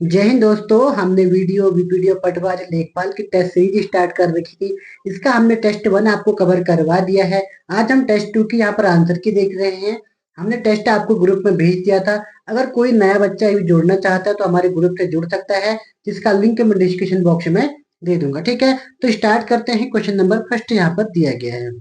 जय हिंद दोस्तों। हमने वीडियो पटवारी लेखपाल की टेस्ट सीरीज स्टार्ट कर रखी थी। इसका हमने टेस्ट 1 आपको कवर करवा दिया है। आज हम टेस्ट 2 की यहाँ पर आंसर की देख रहे हैं। हमने टेस्ट आपको ग्रुप में भेज दिया था। अगर कोई नया बच्चा अभी जुड़ना चाहता है तो हमारे ग्रुप से जुड़ सकता है, जिसका लिंक मैं डिस्क्रिप्शन बॉक्स में दे दूंगा। ठीक है, तो स्टार्ट करते हैं। क्वेश्चन नंबर फर्स्ट यहाँ पर दिया गया है।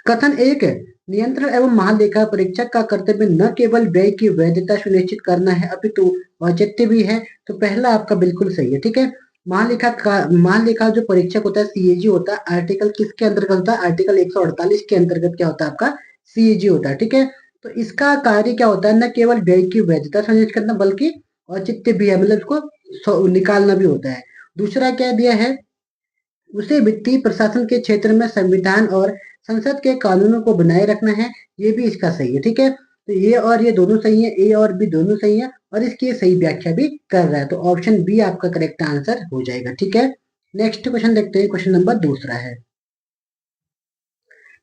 कथन एक है, नियंत्रण एवं महालेखा परीक्षक का कर्तव्य न केवल व्यय की वैधता सुनिश्चित करना है अपितु औचित्य भी है। तो पहला आपका बिल्कुल सही है। ठीक है, महालेखा जो परीक्षक होता है सीएजी होता है। आर्टिकल किसके अंतर्गत होता है? आर्टिकल 148 के अंतर्गत क्या होता है? आपका सीएजी होता है। ठीक है, तो इसका कार्य क्या होता है? न केवल व्यय की वैधता सुनिश्चित करना बल्कि औचित्य भी है, मतलब इसको निकालना भी होता है। दूसरा क्या दिया है? उसे वित्तीय प्रशासन के क्षेत्र में संविधान और संसद के कानूनों को बनाए रखना है। ये भी इसका सही है। ठीक है, तो ये और ये दोनों सही है, ए और बी दोनों सही है और इसकी सही व्याख्या भी कर रहा है। तो ऑप्शन बी आपका करेक्ट आंसर हो जाएगा। ठीक है, नेक्स्ट क्वेश्चन देखते हैं। क्वेश्चन नंबर दूसरा है,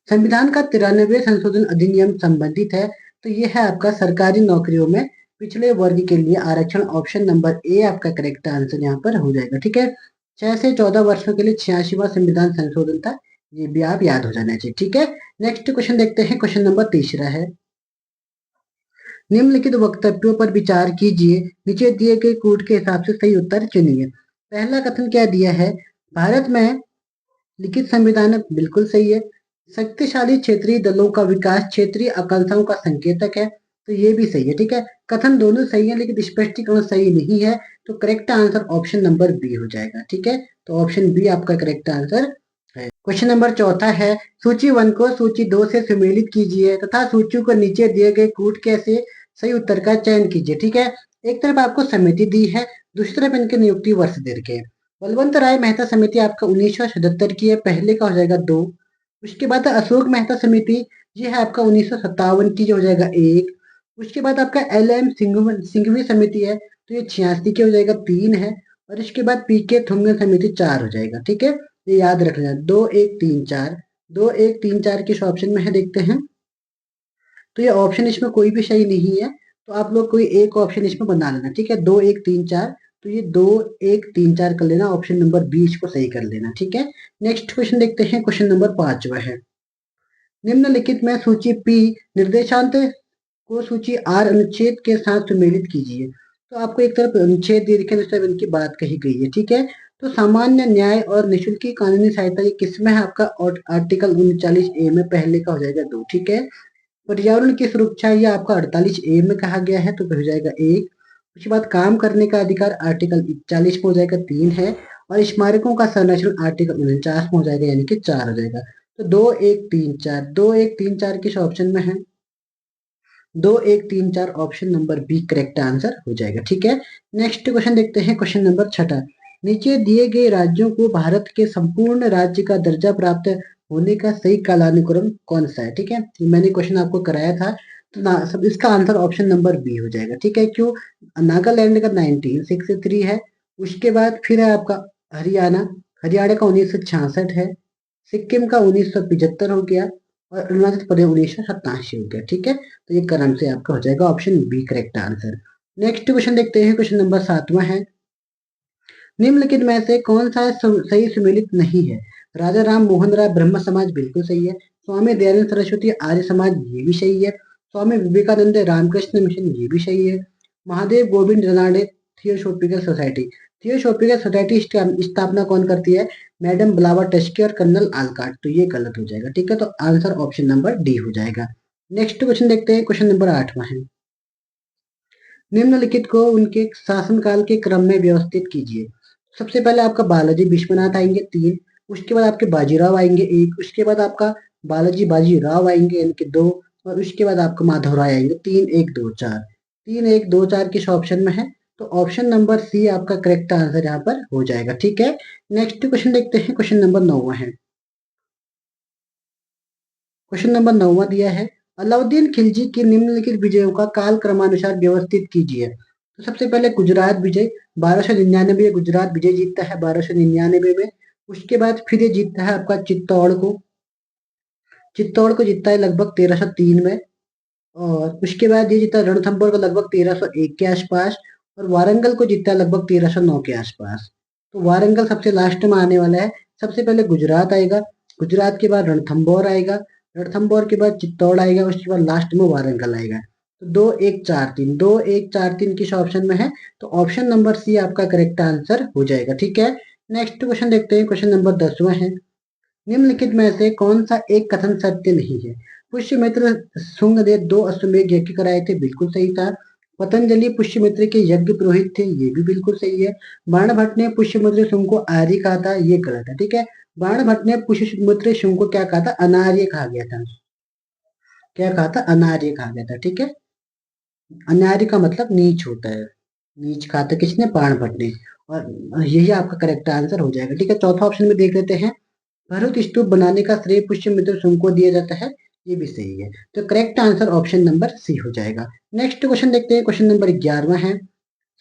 संविधान का 93वें संशोधन अधिनियम संबंधित है। तो ये है आपका सरकारी नौकरियों में पिछड़े वर्ग के लिए आरक्षण। ऑप्शन नंबर ए आपका करेक्ट आंसर यहाँ पर हो जाएगा। ठीक है, 6 से 14 वर्षों के लिए 86वां संविधान संशोधन था। ये भी आप याद हो जाना चाहिए। ठीक है, नेक्स्ट क्वेश्चन देखते हैं। क्वेश्चन नंबर तीसरा है, निम्नलिखित वक्तव्यों पर विचार कीजिए, नीचे दिए गए कूट के हिसाब से सही उत्तर चुनिए। पहला कथन क्या दिया है? भारत में लिखित संविधान है, बिल्कुल सही है। शक्तिशाली क्षेत्रीय दलों का विकास क्षेत्रीय आकांक्षाओं का संकेतक है। तो ये भी सही है। ठीक है, कथन दोनों सही है लेकिन स्पष्टीकरण सही नहीं है। तो correct answer option number B हो जाएगा। ठीक है, तो ऑप्शन बी आपका करेक्ट आंसर है। क्वेश्चन नंबर चौथा है, सूची 1 को सूची 2 से सम्मिलित कीजिए तथा सूची को नीचे दिए गए कूट के से सही उत्तर का चयन कीजिए। ठीक है, एक तरफ आपको समिति दी है, दूसरी तरफ इनके नियुक्ति वर्ष दे रखे हैं। बलवंत राय मेहता समिति आपका 1977 की है, पहले का हो जाएगा 2। उसके बाद अशोक मेहता समिति, ये है आपका 1957 की, जो हो जाएगा 1। उसके बाद आपका LM सिंघवी समिति है, तो ये 86 की हो जाएगा, 3 है। और इसके बाद PK थुंगन समिति 4 हो जाएगा। ठीक है, ये याद रख लेना, 2 1 3 4, 2 1 3 4 किस ऑप्शन में है देखते हैं। तो ये ऑप्शन इसमें कोई भी सही नहीं है, तो आप लोग कोई एक ऑप्शन इसमें बना लेना। ठीक है, 2 1 3 4, तो ये 2 1 3 4 कर लेना, ऑप्शन नंबर बी इसको सही कर लेना। ठीक है, नेक्स्ट क्वेश्चन देखते हैं। क्वेश्चन नंबर 5वां है, निम्नलिखित में सूची पी निर्देशांक को सूची आर अनुच्छेद के साथ सम्मिलित कीजिए। तो आपको एक तरफ अनुच्छेद दे रखे हैं, दूसरी तरफ इनकी बात कही गई है। ठीक है, तो सामान्य न्याय और निःशुल्क कानूनी सहायता ये किसमें है? आपका आर्टिकल 39A में, पहले का हो जाएगा 2। ठीक है, पर्यावरण की सुरक्षा ये आपका 48A में कहा गया है, तो हो जाएगा 1। उसके बाद काम करने का अधिकार आर्टिकल 41 में हो जाएगा, 3 है। और स्मारकों का संरक्षण आर्टिकल 49 में हो जाएगा, यानी कि 4 हो जाएगा। तो 2 1 3 4, 2 1 3 4 किस ऑप्शन में है? 2 1 3 4 option number B correct answer हो जाएगा। ठीक है, नेक्स्ट क्वेश्चन देखते हैं। क्वेश्चन नंबर 6, नीचे दिए गए राज्यों को भारत के संपूर्ण राज्य का दर्जा प्राप्त होने का सही कालानुक्रम कौन सा है? ठीक है, मैंने क्वेश्चन आपको कराया था, तो ना सब इसका आंसर ऑप्शन नंबर बी हो जाएगा। ठीक है, क्यों? नागालैंड का 1963 है। उसके बाद फिर है आपका हरियाणा, हरियाणा का 1966 है। सिक्किम का 1975 हो गया और अरुणाचल प्रदेश 1987 हो गया। ठीक है, तो ये क्रम से आपका हो जाएगा option B correct answer. Next question देखते हैं। क्वेश्चन नंबर 7वां है, निम्नलिखित में से कौन सा सही सुमेलित नहीं है? राजा राम मोहन राय ब्रह्म समाज, बिल्कुल सही है। स्वामी दयानंद सरस्वती आर्य समाज, ये भी सही है। स्वामी विवेकानंद रामकृष्ण मिशन, ये भी सही है। Mahadev Govind Ranade theosophical society, theosophical society स्थापना कौन करती है? मैडम ब्लावर टस्की और कर्नल आलकाट, तो ये गलत हो जाएगा। ठीक है, तो आंसर ऑप्शन नंबर डी हो जाएगा। नेक्स्ट क्वेश्चन देखते हैं। क्वेश्चन नंबर 8वां है, निम्नलिखित को उनके शासनकाल के क्रम में व्यवस्थित कीजिए। सबसे पहले आपका बालाजी विश्वनाथ आएंगे, 3। उसके बाद आपके बाजीराव आएंगे, 1। उसके बाद आपका बाजीराव आएंगे, यानी कि 2। और उसके बाद आपका माधव राय आएंगे, 3 1 2 4। 3 1 2 4 किस ऑप्शन में है? तो ऑप्शन नंबर सी आपका करेक्ट आंसर यहाँ पर हो जाएगा। ठीक है, नेक्स्ट क्वेश्चन देखते हैं। क्वेश्चन नंबर 9वां है, क्वेश्चन नंबर 9वां दिया है, अलाउद्दीन खिलजी की निम्नलिखित विजयों का काल क्रमानुसार व्यवस्थित कीजिए। तो सबसे पहले गुजरात विजय 1299, गुजरात विजय जीतता है 1299 में। उसके बाद फिर ये जीतता है आपका चित्तौड़ को जीतता है लगभग 1303 में। और उसके बाद ये जीता रणथंभौर को लगभग 1301 के आसपास। और वारंगल को जीता है लगभग 1309 के आसपास। तो वारंगल सबसे लास्ट में आने वाला है। सबसे पहले गुजरात आएगा, गुजरात के बाद रणथंभौर आएगा, रणथंभौर के बाद चित्तौड़ आएगा, उसके बाद लास्ट में वारंगल आएगा। तो 2 1 4 3, 2 1 4 3 किस ऑप्शन में है? तो ऑप्शन नंबर सी आपका करेक्ट आंसर हो जाएगा। ठीक है, नेक्स्ट क्वेश्चन देखते हैं। क्वेश्चन नंबर 10वां है, निम्नलिखित में से कौन सा एक कथन सत्य नहीं है? पुष्यमित्र शुंग ने 2 अश्वमेध यज्ञ कराए थे, बिल्कुल सही था। पतंजलि पुष्यमित्र के यज्ञ पुरोहित थे, ये भी बिल्कुल सही है। बाणभट्ट ने पुष्यमित्र शुंग को आर्य कहा था, ये गलत है। ठीक है, बाणभट्ट ने पुष्यमित्र शुंग को क्या कहा था? अनार्य कहा गया था। क्या कहा था? अनार्य कहा गया था। ठीक है, अनार्य का मतलब नीच होता है। नीच कहा था किसने? बाणभट्ट ने। और यही आपका करेक्ट आंसर हो जाएगा। ठीक है, चौथा ऑप्शन में देख लेते हैं। भरूच स्तूप बनाने का श्रेय पुष्यमित्र शुंग को दिया जाता है, ये भी सही है। तो correct answer option number C हो जाएगा। नेक्स्ट क्वेश्चन देखते हैं। क्वेश्चन नंबर 11वां है,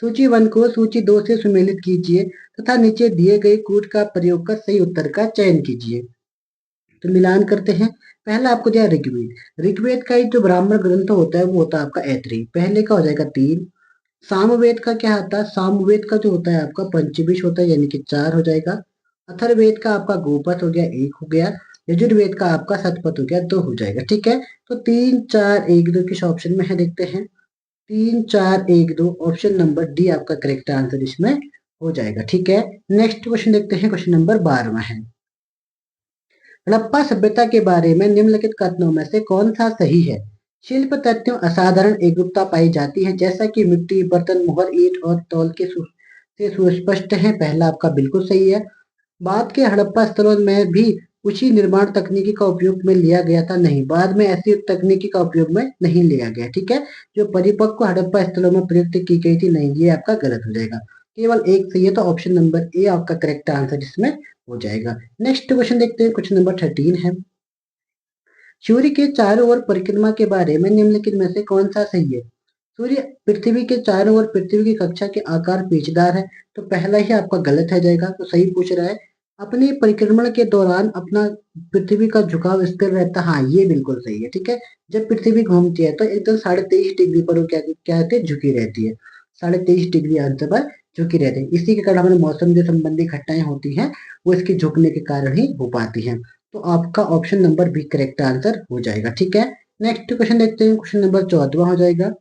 सूची 1 को सूची 2 से सुमेलित कीजिए तथा नीचे दिए गए कूट का प्रयोग कर सही उत्तर का चयन कीजिए। तो मिलान करते हैं। पहला आपको दिया ऋग्वेद। ऋग्वेद का एक जो ब्राह्मण ग्रंथ होता है वो होता है आपका ऐतरेय, पहले का हो जाएगा 3। सामवेद का क्या आता है? सामवेद का जो होता है आपका पंचविंश होता है, यानी कि 4 हो जाएगा। अथर्ववेद का आपका गोपथ हो गया, 1 हो गया। यजुर्वेद का आपका शतपथ हो गया, 2 हो जाएगा। ठीक है, तो 3 4 1 2 किस ऑप्शन में है देखते हैं। 3 4 1 2 ऑप्शन नंबर डी आपका करेक्ट आंसर इसमें हो जाएगा। ठीक है, नेक्स्ट क्वेश्चन देखते हैं। क्वेश्चन नंबर 12वां है, हड़प्पा सभ्यता के बारे में निम्नलिखित कथनों में से कौन सा सही है? शिल्प तत्वों असाधारण एकरूपता पाई जाती है, जैसा कि मिट्टी, बर्तन, मोहर, ईंट और तौल के से सुस्पष्ट है। पहला आपका बिल्कुल सही है। बाद के हड़प्पा स्थलों में भी उसी निर्माण तकनीकी का उपयोग में लिया गया था? नहीं, बाद में ऐसी तकनीकी का उपयोग में नहीं लिया गया। ठीक है, जो परिपक्व हड़प्पा स्थलों में प्रयुक्त की गई थी, नहीं, ये आपका गलत हो जाएगा। केवल एक सही है, तो ऑप्शन नंबर ए आपका करेक्ट आंसर इसमें हो जाएगा। नेक्स्ट क्वेश्चन देखते हैं। क्वेश्चन नंबर 13 है, सूर्य के चारों ओर परिक्रमा के बारे में निम्नलिखित में से कौन सा सही है? सूर्य पृथ्वी के चारों ओर पृथ्वी की कक्षा के आकार पेचदार है, तो पहला ही आपका गलत है जाएगा। तो सही पूछ रहा है, अपने परिक्रमण के दौरान अपना पृथ्वी का झुकाव स्थिर रहता है, हाँ ये बिल्कुल सही है। ठीक है, जब पृथ्वी घूमती है तो एकदम 23.5 डिग्री पर वो क्या क्या रहती है? झुकी रहती है। 23.5 डिग्री अंश पर झुकी रहती है। इसी के कारण हमारे मौसम से संबंधी घटनाएं होती हैं, वो इसके झुकने के कारण ही हो पाती हैं। तो आपका option number B correct answer हो जाएगा। ठीक है, नेक्स्ट क्वेश्चन देखते हैं। क्वेश्चन नंबर 14वां हो जाएगा,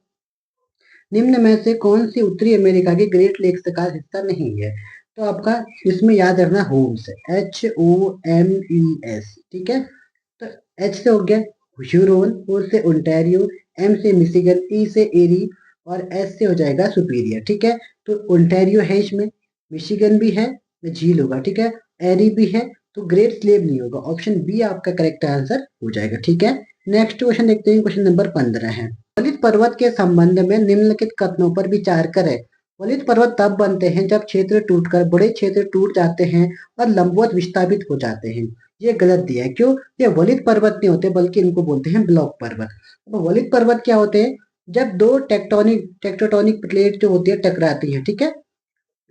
निम्न में से कौन सी उत्तरी अमेरिका की ग्रेट लेक्स का हिस्सा नहीं है? तो आपका इसमें याद रखना होम्स, HOMES। ठीक है, तो एच से हो गया ह्यूरोन, ओ से ओंटारियो, एम से मिशिगन, ई से एरी और एस से हो जाएगा सुपीरियर। ठीक है, तो ओंटारियो है इसमें, मिशिगन भी है, झील होगा। ठीक है, एरी भी है, तो ग्रेट स्लेव नहीं होगा। ऑप्शन बी आपका करेक्ट आंसर हो जाएगा। ठीक है, नेक्स्ट क्वेश्चन देखते हैं। क्वेश्चन नंबर 15 है, वलित पर्वत के संबंध में निम्नलिखित कथनों पर विचार करें। वलित पर्वत तब बनते हैं जब क्षेत्र टूटकर बड़े क्षेत्र टूट जाते हैं और लंबवत विस्थापित हो जाते हैं। ये गलत दिया है। क्यों? ये वलित पर्वत नहीं होते, बल्कि इनको बोलते हैं ब्लॉक पर्वत। अब वलित पर्वत क्या होते हैं? जब दो टेक्टोनिक प्लेट जो होती है टकराती है। ठीक है,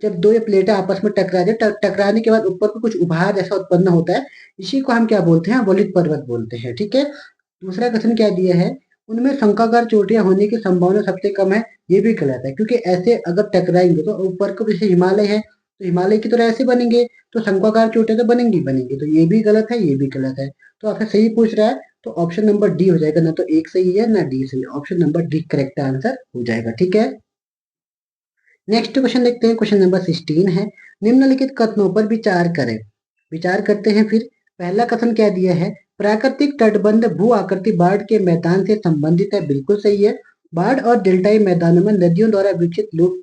जब दो ये प्लेटें आपस में टकराती है, टकराने के बाद ऊपर को कुछ उभार जैसा उत्पन्न होता है, इसी को हम क्या बोलते हैं? वलित पर्वत बोलते हैं। ठीक है, दूसरा क्वेश्चन क्या दिया है, उनमें शंक्वाकार चोटियां होने की संभावना सबसे कम है, ये भी गलत है। क्योंकि ऐसे अगर टकराएंगे तो ऊपर को जैसे हिमालय है, तो हिमालय की तरह ऐसे बनेंगे, तो शंक्वाकार चोटियां तो बनेंगी बनेंगी। तो ये भी गलत है, ये भी गलत है। तो आपसे सही पूछ रहा है, तो ऑप्शन नंबर डी हो जाएगा। ना तो एक सही है ना डी सही है, option number D correct answer हो जाएगा। ठीक है, नेक्स्ट क्वेश्चन देखते हैं। क्वेश्चन नंबर 16 है, निम्नलिखित कथनों पर विचार करें। विचार करते हैं फिर। पहला कथन क्या दिया है, प्राकृतिक तटबंध भू आकृति बाढ़ के मैदान से संबंधित है, बिल्कुल सही है। बाढ़ और डेल्टाई मैदानों में नदियों द्वारा विकसित लोक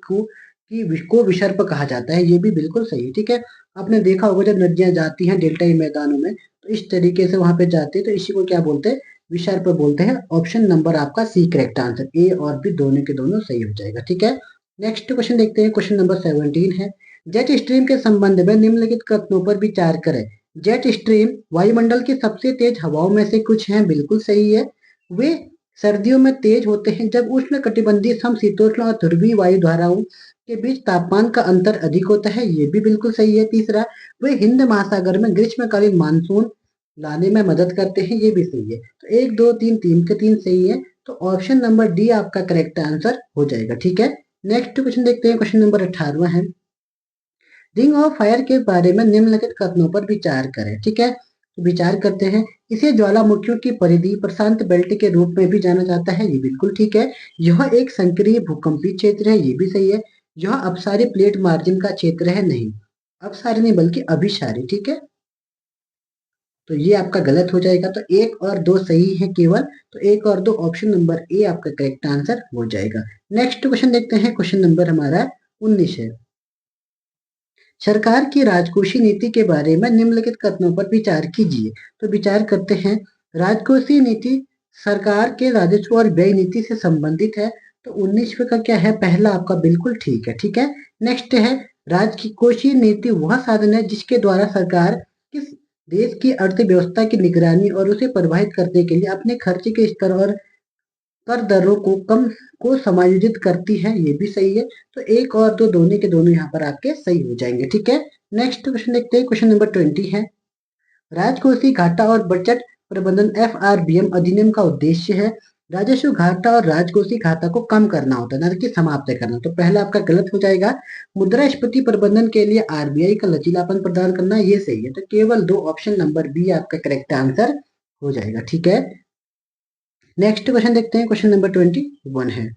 को विसर्प कहा जाता है, ये भी बिल्कुल सही है। ठीक है, आपने देखा होगा जब नदियां जाती हैं डेल्टाई मैदानों में, तो इस तरीके से वहां पे जाती है, तो इसी को क्या बोलते हैं? विसर्प बोलते हैं। ऑप्शन नंबर आपका सी करेक्ट आंसर, ए और बी दोनों के दोनों सही हो जाएगा। ठीक है, नेक्स्ट क्वेश्चन देखते हैं। क्वेश्चन नंबर 17 है, जेट स्ट्रीम के संबंध में निम्नलिखित कथनों पर विचार करें। जेट स्ट्रीम वायुमंडल की सबसे तेज हवाओं में से कुछ हैं, बिल्कुल सही है। वे सर्दियों में तेज होते हैं जब उष्ण कटिबंधीय समशीतोष्ण और ध्रुवीय वायु धाराओं के बीच तापमान का अंतर अधिक होता है, ये भी बिल्कुल सही है। तीसरा, वे हिंद महासागर में ग्रीष्मकालीन मानसून लाने में मदद करते हैं, ये भी सही है। तो 1 2 3 3 के 3 सही है, तो ऑप्शन नंबर डी आपका करेक्ट आंसर हो जाएगा। ठीक है, नेक्स्ट क्वेश्चन देखते हैं, क्वेश्चन नंबर 18 है, रिंग ऑफ फायर के बारे में निम्नलिखित कथनों पर विचार करें। ठीक है, तो विचार करते हैं। इसे ज्वालामुखियों की परिधि प्रशांत बेल्ट के रूप में भी जाना जाता है, ये बिल्कुल ठीक है। यह एक संक्रिय भूकंपीय क्षेत्र है, ये भी सही है। यह अपसारी प्लेट मार्जिन का क्षेत्र है, नहीं, अपसारी नहीं बल्कि अभिसारी। ठीक है, तो ये आपका गलत हो जाएगा। तो एक और दो सही है केवल, तो एक और दो ऑप्शन नंबर ए आपका करेक्ट आंसर हो जाएगा। नेक्स्ट क्वेश्चन देखते हैं, क्वेश्चन नंबर हमारा 19 है, सरकार की राजकोषीय नीति के बारे में निम्नलिखित कथनों पर विचार कीजिए। तो विचार करते हैं, राजकोषीय नीति सरकार के राजस्व और व्यय नीति से संबंधित है। तो 19वें का क्या है, पहला आपका बिल्कुल ठीक है। ठीक है, नेक्स्ट है, राजकोषीय नीति वह साधन है जिसके द्वारा सरकार किस देश की अर्थव्यवस्था की निगरानी और उसे प्रभावित करने के लिए अपने खर्च के स्तर और कर दरों को समायोजित करती है, ये भी सही है। तो एक और दो दोनों के दोनों यहाँ पर आपके सही हो जाएंगे। ठीक है, नेक्स्ट क्वेश्चन देखते हैं, क्वेश्चन नंबर 20 है, राजकोषीय घाटा और बजट प्रबंधन FRBM अधिनियम का उद्देश्य है राजस्व घाटा और राजकोषीय घाटा को कम करना होता है, न कि समाप्त करना। तो पहला आपका गलत हो जाएगा। मुद्रास्फीति प्रबंधन के लिए RBI का लचीलापन प्रदान करना, ये सही है। तो केवल दो ऑप्शन नंबर बी आपका करेक्ट आंसर हो जाएगा। ठीक है, नेक्स्ट क्वेश्चन देखते हैं, क्वेश्चन नंबर 21 है,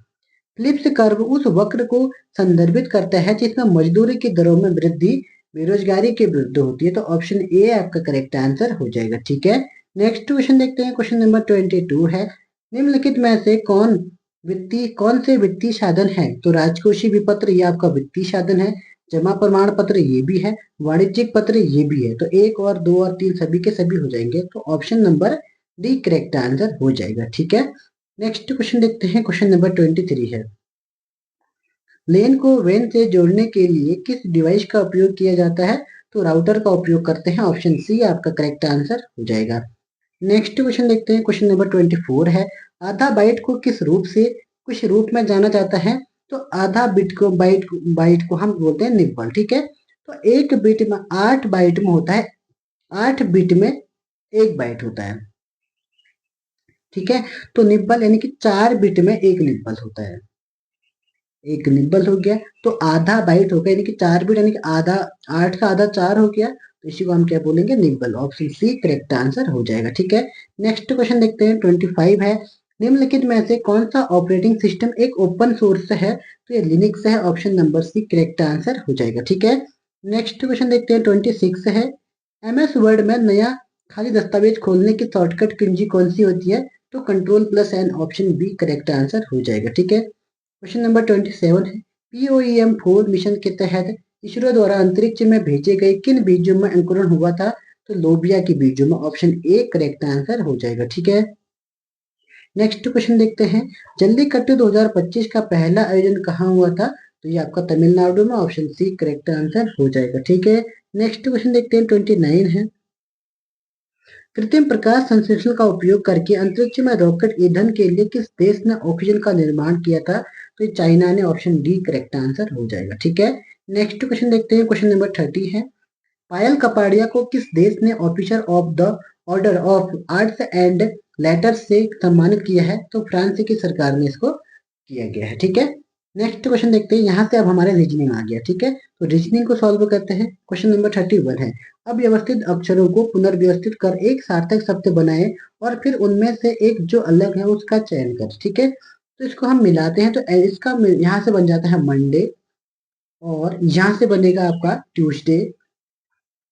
फिलिप्स कर्व उस वक्र को संदर्भित करता है जिसमें मजदूरी की दरों में वृद्धि बेरोजगारी के विरुद्ध होती है। तो ऑप्शन ए आपका करेक्ट आंसर हो जाएगा। ठीक है, नेक्स्ट क्वेश्चन देखते हैं, क्वेश्चन नंबर 22 है, निम्नलिखित में से कौन से वित्तीय साधन है। तो राजकोषीय विपत्र ये आपका वित्तीय साधन है, जमा प्रमाण पत्र ये भी है, वाणिज्यिक पत्र ये भी है। तो एक और दो और तीन सभी के सभी हो जाएंगे। तो option number D correct answer हो जाएगा। ठीक है, नेक्स्ट क्वेश्चन देखते हैं, क्वेश्चन नंबर 23 है, लेन को वैन से जोड़ने के लिए किस डिवाइस का उपयोग किया जाता है। तो राउटर का उपयोग करते हैं, ऑप्शन सी आपका करेक्ट आंसर हो जाएगा। नेक्स्ट क्वेश्चन देखते हैं, क्वेश्चन नंबर 24 है, आधा बाइट को किस रूप में जाना जाता है। तो आधा बाइट को हम बोलते हैं निब्बल। ठीक है, तो एक बिट में 8 बाइट में होता है, 8 बिट में एक बाइट होता है। ठीक है, तो निब्बल यानी कि 4 बिट में एक निब्बल होता है, एक निब्बल हो गया। तो आधा बाइट हो गया यानी कि 4 बिट, यानी कि आधा, 8 का आधा 4 हो गया, तो इसी को हम क्या बोलेंगे, nibble. Option C correct answer हो जाएगा। ठीक है, नेक्स्ट क्वेश्चन देखते हैं, 25 है, निम्नलिखित में से कौन सा ऑपरेटिंग सिस्टम एक ओपन सोर्स है। तो ये लिनक्स है, option number C correct answer हो जाएगा। ठीक है, नेक्स्ट क्वेश्चन देखते हैं, 26 है, MS वर्ड में नया खाली दस्तावेज खोलने की शॉर्टकट कुंजी कौन सी होती है। तो कंट्रोल+N, ऑप्शन बी करेक्ट आंसर हो जाएगा। ठीक है, क्वेश्चन नंबर 27 है, POEM-4 मिशन के तहत इसरो द्वारा अंतरिक्ष में भेजे गए किन बीजों में अंकुरण हुआ था। तो लोबिया के बीजों में, ऑप्शन ए करेक्ट आंसर हो जाएगा। ठीक है, नेक्स्ट क्वेश्चन देखते हैं, जल्लीकट्टू 2025 का पहला आयोजन कहाँ हुआ था। तो ये आपका तमिलनाडु में, ऑप्शन सी करेक्ट आंसर हो जाएगा। ठीक है, नेक्स्ट क्वेश्चन देखते हैं, 29 है, कृत्रिम प्रकाश संश्लेषण का उपयोग करके अंतरिक्ष में रॉकेट ईंधन के लिए किस देश ने ऑक्सीजन का निर्माण किया था। तो चाइना ने, ऑप्शन डी करेक्ट आंसर हो जाएगा। ठीक है, नेक्स्ट क्वेश्चन देखते हैं, क्वेश्चन नंबर 30 है, पायल कपाड़िया को किस देश ने officer of the order of arts and letters से सम्मानित किया है। तो फ्रांस की सरकार ने इसको किया गया है। ठीक है, नेक्स्ट क्वेश्चन देखते हैं, यहाँ से अब हमारे रीजनिंग आ गया। ठीक है, तो रीजनिंग को सॉल्व करते हैं। क्वेश्चन नंबर 31 है, अव्यवस्थित अक्षरों को पुनर्व्यवस्थित कर एक सार्थक शब्द बनाए और फिर उनमें से एक जो अलग है उसका चयन कर। ठीक है, तो इसको हम मिलाते हैं, तो इसका यहाँ से बन जाता है मंडे, और यहाँ से बनेगा आपका ट्यूसडे,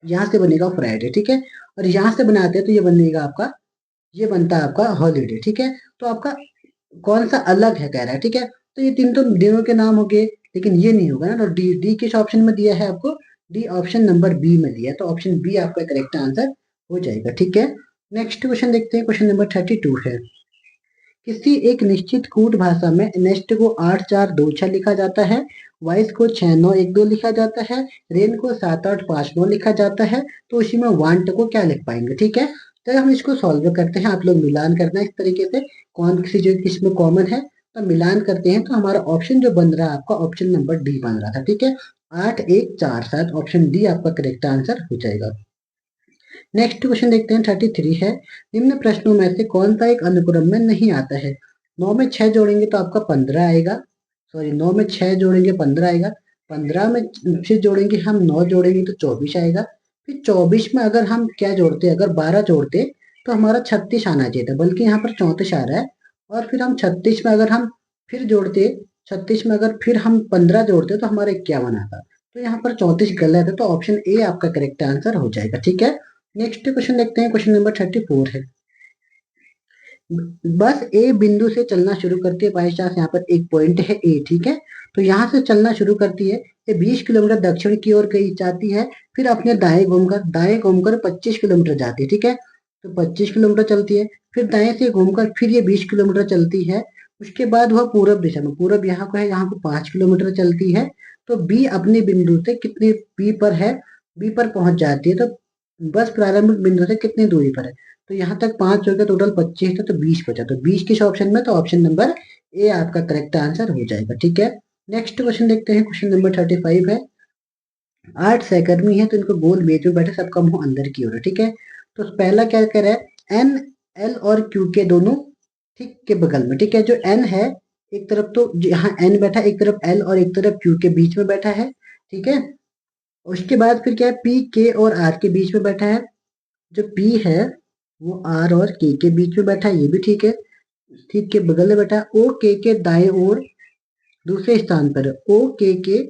यहाँ से बनेगा फ्राइडे। ठीक है, और यहाँ से बनाते हैं तो ये बनेगा आपका, ये बनता है आपका हॉलीडे। ठीक है, तो आपका कौन सा अलग है कह रहा है। ठीक है, तो ये तीन तो दिनों के नाम हो गए, लेकिन ये नहीं होगा ना। तो डी डी किस ऑप्शन में दिया है आपको, डी ऑप्शन नंबर बी में दिया है, तो ऑप्शन बी आपका करेक्ट आंसर हो जाएगा। ठीक है, नेक्स्ट क्वेश्चन देखते हैं, क्वेश्चन नंबर 32 है, किसी एक निश्चित कूट भाषा में नेक्स्ट को 8-4-2-6 लिखा जाता है, वाइस को 6-9-1-2 लिखा जाता है, रेन को 7-8-5-9 लिखा जाता है। तो उसी में वांट को क्या लिख पाएंगे। ठीक है, तो हम इसको सॉल्व करते हैं, आप लोग मिलान करना है इस तरीके से, कौन सी जो किसमें कॉमन है, तो मिलान करते हैं। तो हमारा ऑप्शन जो बन रहा है आपका, ऑप्शन नंबर डी बन रहा था। ठीक है, 8-1-4-7, ऑप्शन डी आपका करेक्ट आंसर हो जाएगा। नेक्स्ट क्वेश्चन देखते हैं, 33 है, निम्न प्रश्नों में से कौन सा एक अनुक्रम में नहीं आता है। 9 में 6 जोड़ेंगे तो आपका 15 आएगा, सॉरी 9 में 6 जोड़ेंगे 15 आएगा, 15 में फिर जोड़ेंगे हम 9 जोड़ेंगे तो 24 आएगा, फिर 24 में अगर हम क्या जोड़ते, अगर 12 जोड़ते तो हमारा 36 आना चाहिए था, बल्कि यहाँ पर 34 आ रहा है। और फिर हम 36 में अगर हम फिर जोड़ते, 36 में अगर फिर हम 15 जोड़ते तो हमारा 51 आता। तो यहाँ पर 34 गलत है, तो ऑप्शन ए आपका करेक्ट आंसर हो जाएगा। ठीक है, नेक्स्ट क्वेश्चन देखते हैं, क्वेश्चन नंबर 34 है। बस ए बिंदु से चलना शुरू करती है, बाई चांस यहाँ पर एक पॉइंट है ए, ठीक है, तो यहाँ से चलना शुरू करती है, ये 20 किलोमीटर दक्षिण की ओर गई जाती है, फिर अपने दाएं घूमकर 25 किलोमीटर जाती है, ठीक है, तो 25 किलोमीटर चलती है, फिर दाएं से घूमकर फिर ये 20 किलोमीटर चलती है, उसके बाद वह पूरब दिशा में, पूरब यहाँ को है, यहाँ को 5 किलोमीटर चलती है, तो बी अपने बिंदु से कितने बी पर है, बी पर पहुंच जाती है, तो बस प्रारंभिक बिंदु से कितनी दूरी पर है, तो यहाँ तक 5 हो गया, टोटल 25 था, तो 20 बचा, तो 20 किस ऑप्शन में, तो ऑप्शन नंबर ए आपका करेक्ट आंसर हो जाएगा। ठीक है, नेक्स्ट क्वेश्चन देखते हैं, क्वेश्चन नंबर 35 है। 8 सहकर्मी है, तो इनको गोल मेज में बैठे, सबका मुंह अंदर की ओर है, ठीक है, तो पहला क्या कह रहा है, एन एल और क्यू के दोनों ठीक के बगल में, ठीक है, जो एन है एक तरफ, तो यहाँ एन बैठा एक तरफ एल और एक तरफ क्यू के बीच में बैठा है, ठीक है, उसके बाद फिर क्या है, पी के और आर के बीच में बैठा है, जो पी है वो आर और के बीच में बैठा है, ये भी ठीक है, ठीक के बगल में बैठा है, ओ के दाएं ओर दूसरे स्थान पर, ओ के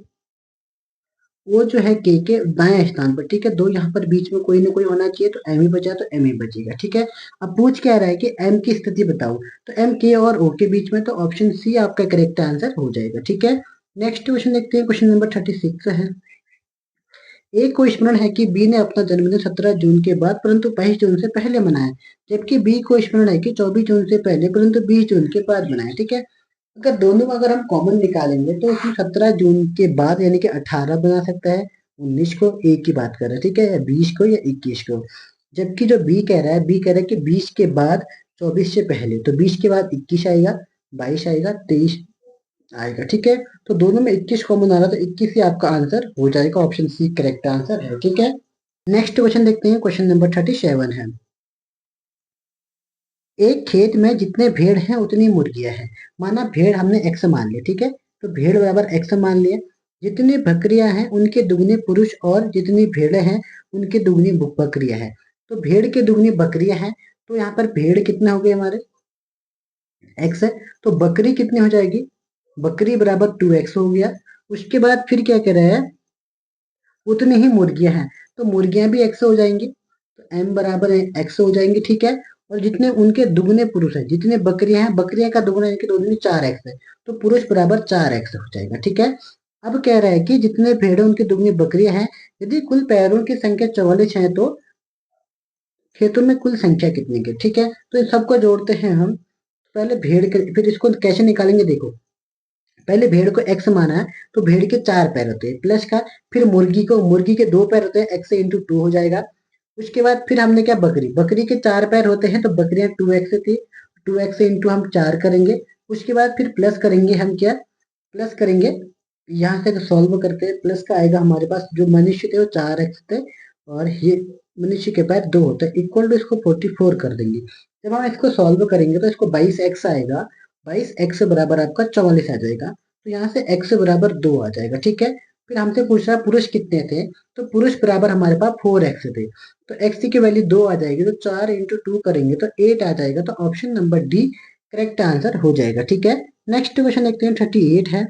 वो जो है के दाएं स्थान पर, ठीक है, दो यहाँ पर बीच में कोई ना कोई होना चाहिए, तो एम ही बचा तो एम ही बचेगा। ठीक है, अब पूछ क्या रहा है कि एम की स्थिति बताओ, तो एम के और ओ के बीच में, तो ऑप्शन सी आपका करेक्ट आंसर हो जाएगा। ठीक है, नेक्स्ट क्वेश्चन देखते हैं, क्वेश्चन नंबर 36 है। एक को स्मरण है कि बी ने अपना जन्मदिन 17 जून के बाद परंतु 22 जून से पहले मनाया, जबकि बी को स्मरण है कि 24 जून से पहले परंतु 20 जून के बाद मनाया। ठीक है, अगर दोनों में अगर हम कॉमन निकालेंगे तो उसमें 17 जून के बाद यानी कि 18 बना सकता है, 19 को एक की बात कर रहा है, ठीक है, या 20 को या 21 को, जबकि जो बी कह रहा है, बी कह रहा है कि 20 के बाद 24 से पहले, तो 20 के बाद 21 आएगा, 22 आएगा, 23 आएगा। ठीक है, तो दोनों में 21 कॉमन आ रहा, तो 21 ही आपका आंसर हो जाएगा, ऑप्शन सी करेक्ट आंसर है। ठीक है, नेक्स्ट क्वेश्चन देखते हैं, क्वेश्चन नंबर 37 है। एक खेत में जितने भेड़ हैं उतनी मुर्गियां हैं, माना भेड़ हमने एक्स मान लिया, ठीक है, तो भेड़ बराबर एक्स मान लिया, जितनी बकरियां हैं उनके दुगने पुरुष और जितनी भेड़ें हैं उनके दुगनी बकरियां हैं, तो भेड़ के दुगनी बकरियां हैं, तो यहाँ पर भेड़ कितने हो गए हमारे, एक्स है, तो बकरी कितनी हो जाएगी, बकरी बराबर 2x हो गया। उसके बाद फिर क्या कह रहा है, उतनी ही मुर्गियां हैं, तो मुर्गियां भी एक्स हो जाएंगी, तो एम बराबर एक्स हो जाएंगे। ठीक है, और जितने उनके दुगने पुरुष हैं, जितने बकरियां हैं, बकरियां का दुगना यानी कि दो दूनी 4x है, तो पुरुष बराबर 4x हो जाएगा। ठीक है, अब कह रहा है कि जितने भेड़े उनकी दुगनी बकरियां हैं, यदि कुल पैरों की संख्या 44 है तो खेतों में कुल संख्या कितनी है। ठीक है, तो इन सबको जोड़ते हैं हम, पहले भेड़ के, फिर इसको कैसे निकालेंगे, देखो पहले भेड़ को एक्स माना है, तो भेड़ के 4 पैर होते हैं प्लस का, फिर मुर्गी के 2 पैर होते हैं, एक्स इंटू 2 हो जाएगा। उसके बाद फिर हमने क्या, बकरी के 4 पैर होते हैं, तो बकरियां 2x थी, 2x इंटू हम 4 करेंगे, उसके बाद फिर प्लस करेंगे, हम क्या प्लस करेंगे, यहाँ से सॉल्व करते हैं, प्लस का आएगा हमारे पास, जो मनुष्य थे वो 4x थे, और ये मनुष्य के पैर 2 होते हैं, इक्वल टू इसको 44 कर देंगे। जब हम इसको सॉल्व करेंगे तो इसको 22x आएगा, 22x बराबर आपका 44 आ जाएगा, तो यहाँ से x बराबर 2 आ जाएगा। ठीक है, फिर हमसे पूछ रहा है पुरुष कितने थे, तो पुरुष बराबर हमारे पास 4x थे, तो x की वैल्यू 2 आ जाएगी, तो 4 इंटू 2 करेंगे तो 8 आ जाएगा, तो option number D correct answer हो जाएगा। ठीक है, नेक्स्ट क्वेश्चन देखते हैं, 38 है।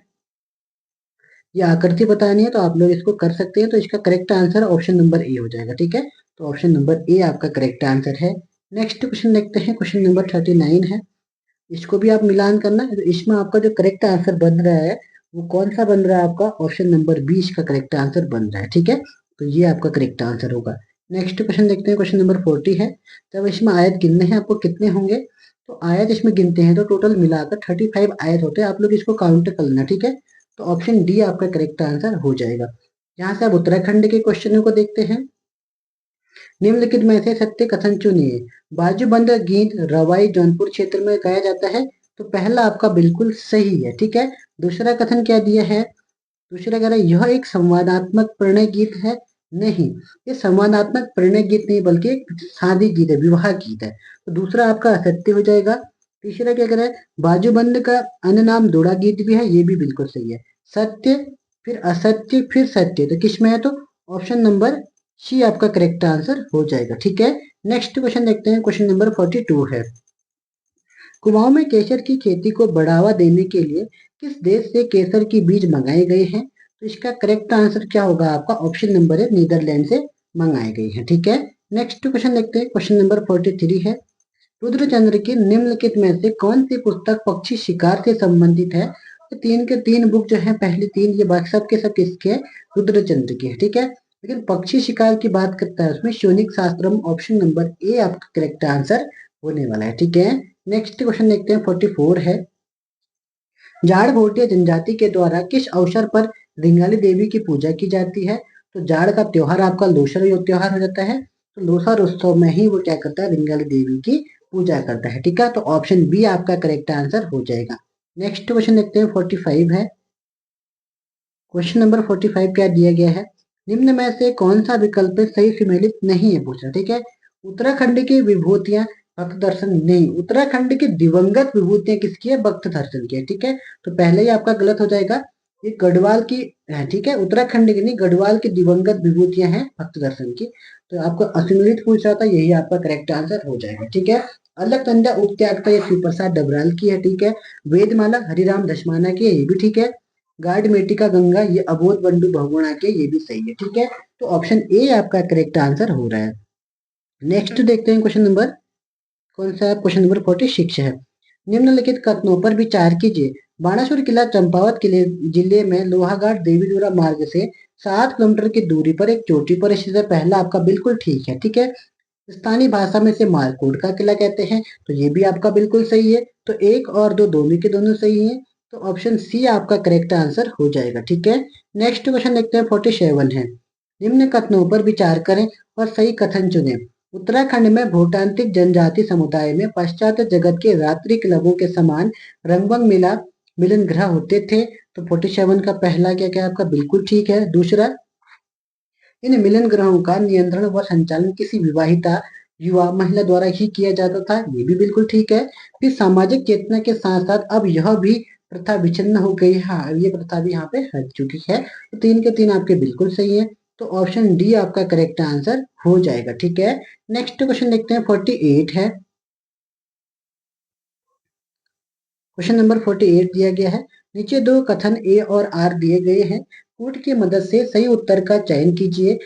ये आकृति बतानी है तो आप लोग इसको कर सकते हैं, तो इसका correct answer option number A हो जाएगा। ठीक है, तो ऑप्शन नंबर ए आपका करेक्ट आंसर है। नेक्स्ट क्वेश्चन देखते हैं, क्वेश्चन नंबर 39 है, इसको भी आप मिलान करना है, तो इसमें आपका जो करेक्ट आंसर बन रहा है वो कौन सा बन रहा है, आपका ऑप्शन नंबर 20 का करेक्ट आंसर बन रहा है। ठीक है, तो ये आपका करेक्ट आंसर होगा। नेक्स्ट क्वेश्चन देखते हैं, क्वेश्चन नंबर 40 है। जब इसमें आयत गिनने हैं आपको कितने होंगे, तो आयत इसमें गिनते हैं तो टोटल मिलाकर 35 आयत होते हैं, आप लोग इसको काउंट कर लेना। ठीक है, तो ऑप्शन डी आपका करेक्ट आंसर हो जाएगा। यहाँ से आप उत्तराखंड के क्वेश्चनों को देखते हैं, निम्नलिखित में से सत्य कथन चुनिए, बाजूबंद गीत रवाई जौनपुर क्षेत्र में गाया जाता है, तो पहला आपका बिल्कुल सही है। ठीक है, दूसरा कथन क्या दिया है, दूसरा कह रहा है यह एक संवादात्मक प्रणय गीत है, नहीं, ये संवादात्मक प्रणय गीत नहीं बल्कि एक शादी गीत है, विवाह गीत है, तो दूसरा आपका असत्य हो जाएगा। तीसरा क्या कह रहा है, बाजूबंद का अन्य नाम दोड़ा गीत भी है, ये भी बिल्कुल सही है। सत्य, फिर असत्य, फिर सत्य, तो किसमें है, तो ऑप्शन नंबर सी आपका करेक्ट आंसर हो जाएगा। ठीक है, नेक्स्ट क्वेश्चन देखते हैं, क्वेश्चन नंबर 42 है। कुमाऊं में केसर की खेती को बढ़ावा देने के लिए किस देश से केसर की बीज मंगाए गए हैं, तो इसका करेक्ट आंसर क्या होगा आपका, ऑप्शन नंबर है नीदरलैंड से मंगाए गए हैं। ठीक है, नेक्स्ट क्वेश्चन देखते हैं, क्वेश्चन नंबर 43 है। रुद्रचंद्र की निम्नलिखित में से कौन सी पुस्तक पक्षी शिकार से संबंधित है, तो तीन के तीन बुक जो है, पहली तीन ये बाकी सब के सब किसके हैं, रुद्रचंद्र के है। ठीक है, लेकिन पक्षी शिकार की बात करता है उसमें शोनिक शास्त्रम, ऑप्शन नंबर ए आपका करेक्ट आंसर होने वाला है। ठीक है, नेक्स्ट क्वेश्चन देखते हैं, 44 है। जाड़ भोटिया जनजाति के द्वारा किस अवसर पर रिंगाली देवी की पूजा की जाती है, तो जाड़ का त्योहार आपका लोसर त्योहार हो जाता है, तो लोसर उत्सव में ही वो क्या करता है, रिंगाली देवी की पूजा करता है। ठीक है, तो ऑप्शन बी आपका करेक्ट आंसर हो जाएगा। नेक्स्ट क्वेश्चन देखते हैं, 45 है। क्वेश्चन नंबर 45 क्या दिया गया है, निम्न में से कौन सा विकल्प सही सम्मिलित नहीं है पूछा। ठीक है, उत्तराखंड की विभूतियां भक्त दर्शन नहीं, उत्तराखंड की दिवंगत विभूतियां किसकी है, भक्त दर्शन की है। ठीक है, तो पहले ही आपका गलत हो जाएगा, ये गढ़वाल की है। ठीक है, उत्तराखंड की नहीं, गढ़वाल की दिवंगत विभूतियां हैं भक्त दर्शन की, तो आपको असम्मिलित पूछ रहा था, यही आपका करेक्ट आंसर हो जाएगा। ठीक है, अलकनंदा उपत्यागता ये शिव प्रसाद डबराल की है। ठीक है, वेदमाला हरिराम दशमाना की है, ये भी ठीक है। गार्ड मेटिका गंगा ये अबोध बंडू बहुगुणा के, ये भी सही है। ठीक है, तो ऑप्शन ए आपका करेक्ट आंसर हो रहा है। नेक्स्ट देखते हैं, क्वेश्चन नंबर कौन सा है, क्वेश्चन नंबर 46 है। निम्नलिखित कथनों पर विचार कीजिए। बाणासुर किला चंपावत किले जिले में लोहाघाट देवीडोरा मार्ग से 7 किलोमीटर की दूरी पर एक चोटी पर स्थित है। पहला आपका बिल्कुल ठीक है। ठीक है, स्थानीय भाषा में से मालकोट का किला कहते हैं, तो ये भी आपका बिल्कुल सही है। तो एक और दो दोनों के दोनों सही है, तो ऑप्शन सी आपका करेक्ट आंसर हो जाएगा। ठीक है, नेक्स्ट क्वेश्चन देखते हैं, 47 है। निम्न कथनों पर विचार करें और सही कथन चुनें। उत्तराखंड में भूटांतिक जनजाति समुदाय में पाश्चात्य जगत के रात्रि क्लबों के समान रंगभंग मेला मिलन ग्रह होते थे, तो 47 का पहला क्या क्या आपका बिल्कुल ठीक है। दूसरा, इन मिलन ग्रहों का नियंत्रण व संचालन किसी विवाहिता युवा महिला द्वारा ही किया जाता था, ये भी बिल्कुल ठीक है। फिर सामाजिक चेतना के साथ साथ अब यह भी प्रथा विच्छिन्न हो गई है, हाँ ये प्रथा भी यहाँ पे हट चुकी है, तो तीन के तीन आपके बिल्कुल सही है, तो ऑप्शन डी आपका करेक्ट आंसर हो जाएगा। ठीक है, नेक्स्ट क्वेश्चन देखते हैं, 48 है। क्वेश्चन नंबर 48 दिया गया है, नीचे दो कथन ए और आर दिए गए हैं, कूट की मदद से सही उत्तर का चयन कीजिए।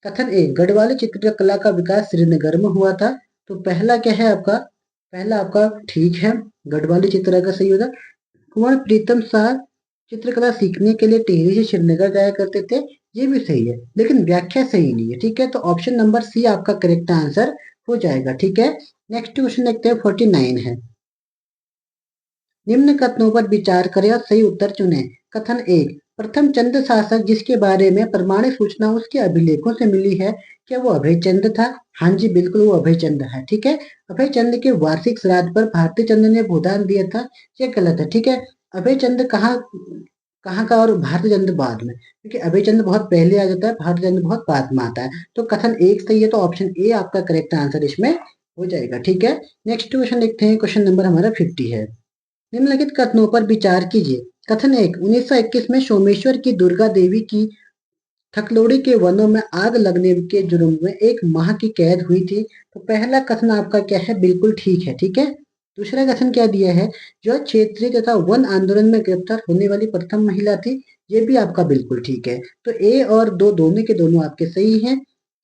कथन ए, गढ़वाली चित्रकला का विकास श्रीनगर में हुआ था, तो पहला क्या है आपका, पहला आपका ठीक है, गढ़वाली चित्रकला का सही होगा। कुंवर प्रीतम शाह चित्रकला सीखने के लिए टिहरी से श्रीनगर जाया करते थे, ये भी सही है, लेकिन व्याख्या सही नहीं है। ठीक है, तो ऑप्शन नंबर सी आपका करेक्ट आंसर हो जाएगा। ठीक है, नेक्स्ट क्वेश्चन देखते हैं, 49 है। निम्न कथनों पर विचार करें और सही उत्तर चुनें। कथन एक, प्रथम चंद शासक जिसके बारे में प्रमाणित सूचना उसके अभिलेखों से मिली है, क्या वो अभय चंद था? हाँ जी, बिल्कुल वो अभय चंद है। ठीक है, अभय चंद के वार्षिक श्राद्ध पर भारती चंद ने भूदान दिया था, ये गलत है। ठीक है, अभय चंद कहाँ कहाँ का और भारती चंद बाद में, क्योंकि अभय चंद बहुत पहले आ जाता है, भारती चंद बहुत बाद में आता है, तो कथन एक सही है, तो ऑप्शन ए आपका करेक्ट आंसर इसमें हो जाएगा। ठीक है, नेक्स्ट क्वेश्चन देखते हैं, क्वेश्चन नंबर हमारा 50 है। निम्नलिखित कथनों पर विचार कीजिए। कथन एक, 1921 में सोमेश्वर की दुर्गा देवी की थकलोड़ी के वनों में आग लगने के जुर्म में 1 माह की कैद हुई थी, तो पहला कथन आपका क्या है, बिल्कुल ठीक है। ठीक है, दूसरा कथन क्या दिया है, जो क्षेत्रीय तथा वन आंदोलन में गिरफ्तार होने वाली प्रथम महिला थी, ये भी आपका बिल्कुल ठीक है, तो ए और दो दोनों के दोनों आपके सही हैं,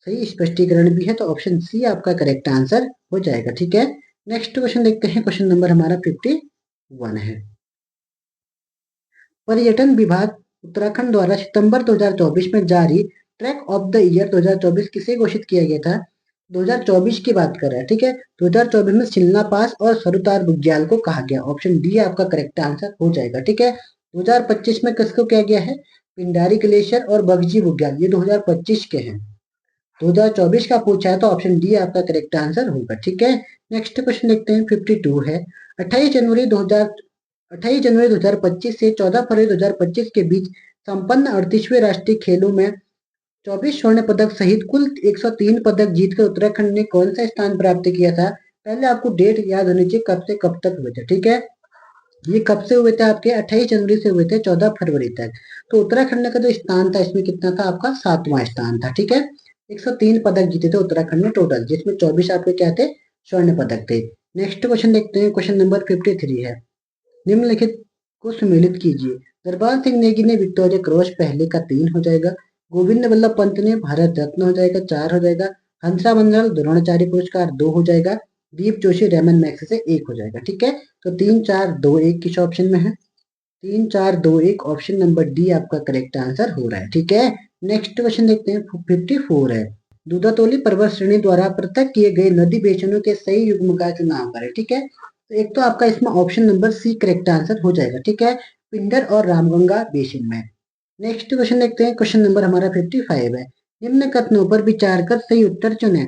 सही स्पष्टीकरण भी है, तो ऑप्शन सी आपका करेक्ट आंसर हो जाएगा। ठीक है, नेक्स्ट क्वेश्चन देखते हैं, क्वेश्चन नंबर हमारा 51 है। पर्यटन विभाग उत्तराखंड द्वारा सितंबर 2024 में जारी ट्रैक ऑफ द ईयर 2024 किसे घोषित किया गया था? 2024 की बात कर रहा है। ठीक है, 2024 में शिलना पास और सरुतार बुग्याल को कहा गया, ऑप्शन डी आपका करेक्ट आंसर हो जाएगा। ठीक है, 2025 में किसको किया गया है? पिंडारी ग्लेशियर और बगजी बुग्याल, ये 2025 के हैं। 2024 का पूछा है, तो ऑप्शन डी आपका करेक्ट आंसर होगा। ठीक है, नेक्स्ट क्वेश्चन देखते हैं, 52 है। 28 जनवरी 2025 से 14 फरवरी 2025 के बीच संपन्न 38वें राष्ट्रीय खेलों में 24 स्वर्ण पदक सहित कुल 103 पदक जीतकर उत्तराखंड ने कौन सा स्थान प्राप्त किया था? पहले आपको डेट याद होनी चाहिए कब से कब तक हुए थे, ठीक है। ये कब से हुए थे आपके 28 जनवरी से हुए थे 14 फरवरी तक। तो उत्तराखंड का जो स्थान था इसमें कितना था आपका 7वां स्थान था, ठीक है। 103 पदक जीते थे उत्तराखंड ने टोटल, जिसमें 24 आपके क्या थे स्वर्ण पदक थे। नेक्स्ट क्वेश्चन देखते हैं, क्वेश्चन नंबर 53 है। निम्नलिखित को सम्मिलित कीजिए। दरबार सिंह नेगी ने विक्टोरिया क्रॉस पहले का 3 हो जाएगा। गोविंद बल्लभ पंत ने भारत रत्न हो जाएगा 4 हो जाएगा। हंसराज मंडल द्रोणाचार्य पुरस्कार 2 हो जाएगा। दीप जोशी रेमन मैक्स से 1 हो जाएगा, ठीक है। तो 3 4 2 1 किस ऑप्शन में है? 3 4 2 1 ऑप्शन नंबर डी आपका करेक्ट आंसर हो रहा है, ठीक है। नेक्स्ट क्वेश्चन देखते हैं 54 है। दूधातोली पर्वत श्रेणी द्वारा पृथक किए गए नदी बेसिनों के सही युग्म का चुनाव करें, ठीक है। तो एक तो आपका इसमें option number C correct answer हो जाएगा, ठीक है, पिंडर और रामगंगा बेसिन में। नेक्स्ट क्वेश्चन देखते हैं, क्वेश्चन नंबर हमारा 55 है। निम्न कथनों पर विचार कर सही उत्तर चुनें।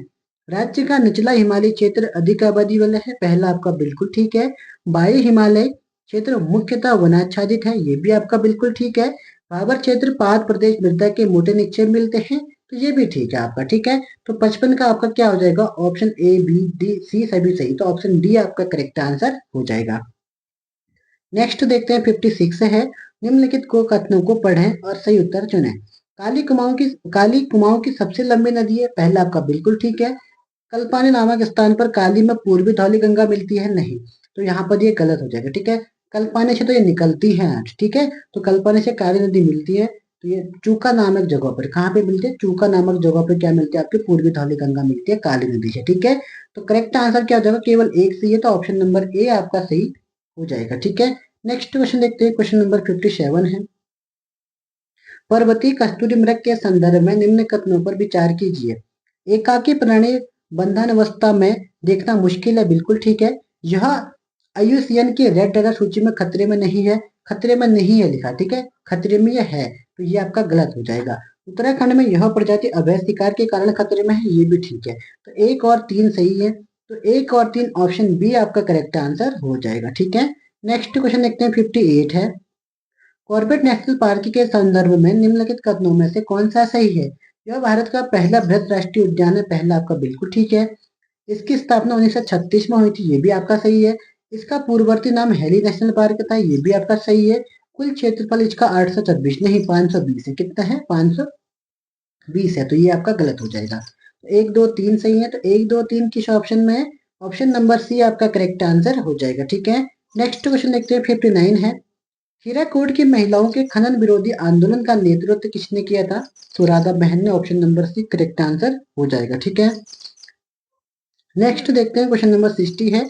राज्य का निचला हिमालय क्षेत्र अधिक आबादी वाला है, पहला आपका बिल्कुल ठीक है। वायु हिमालय क्षेत्र मुख्यतः वनाच्छादित है, ये भी आपका बिल्कुल ठीक है। भाबर क्षेत्र पाद प्रदेश मृदा के मोटे निक्षेप मिलते हैं, तो ये भी ठीक है आपका, ठीक है। तो 55 का आपका क्या हो जाएगा? Option A B D C सभी सही, तो ऑप्शन डी आपका करेक्ट आंसर हो जाएगा। नेक्स्ट देखते हैं 56 है। निम्नलिखित को कथनों को पढ़ें और सही उत्तर चुनें। काली कुमाऊं की सबसे लंबी नदी है, पहला आपका बिल्कुल ठीक है। कल्पानी नामक स्थान पर काली में पूर्वी धौली गंगा मिलती है, नहीं, तो यहाँ पर ये गलत हो जाएगा, ठीक है। कल्पानी से तो ये निकलती है, ठीक है। तो कल्पानी से काली नदी मिलती है, तो ये चूका नामक जगह पर, कहाँ पे मिलती है? चूका नामक जगह पे क्या मिलती है आपकी पूर्वी धौली गंगा मिलती है काली नदी से, ठीक है। तो करेक्ट आंसर क्या हो जाएगा? केवल एक सही है, तो ऑप्शन नंबर ए आपका सही हो जाएगा, ठीक है। नेक्स्ट क्वेश्चन देखते हैं, क्वेश्चन नंबर 57 है। पर्वतीय कस्तूरी मृग के संदर्भ में निम्न कथनों पर विचार कीजिए। एकाकी प्राणी बंधन अवस्था में देखना मुश्किल है, बिल्कुल ठीक है। यह आईयूसीएन की रेड अलर्ट सूची में खतरे में नहीं है, खतरे में नहीं है लिखा, ठीक है, खतरे में यह है, तो ये आपका गलत हो जाएगा। उत्तराखंड में यह प्रजाति अवैध शिकार के कारण खतरे में है, ये भी ठीक है। तो 1 और 3 सही है, तो 1 और 3 ऑप्शन बी आपका करेक्ट आंसर हो जाएगा, ठीक है। नेक्स्ट क्वेश्चन देखते हैं 58 है। कॉर्बेट नेशनल पार्क के संदर्भ में निम्नलिखित कथनों में से कौन सा सही है? यह भारत का पहला बृहद राष्ट्रीय उद्यान है, पहला आपका बिल्कुल ठीक है। इसकी स्थापना 1936 में हुई थी, ये भी आपका सही है। इसका पूर्ववर्ती नाम हेली नेशनल पार्क था, ये भी आपका सही है। कुल क्षेत्रफल इसका 826 नहीं 520 है, कितना है? 520 है, तो ये आपका गलत हो जाएगा। तो 1 2 3 सही है, तो 1 2 3 किस ऑप्शन में है? ऑप्शन नंबर सी आपका करेक्ट आंसर हो जाएगा, ठीक है। नेक्स्ट क्वेश्चन देखते हैं 59 है। हीराकुड की महिलाओं के खनन विरोधी आंदोलन का नेतृत्व किसने किया था? तो राधा बहन ने, option number C correct answer हो जाएगा, ठीक है। नेक्स्ट देखते हैं क्वेश्चन नंबर 60 है।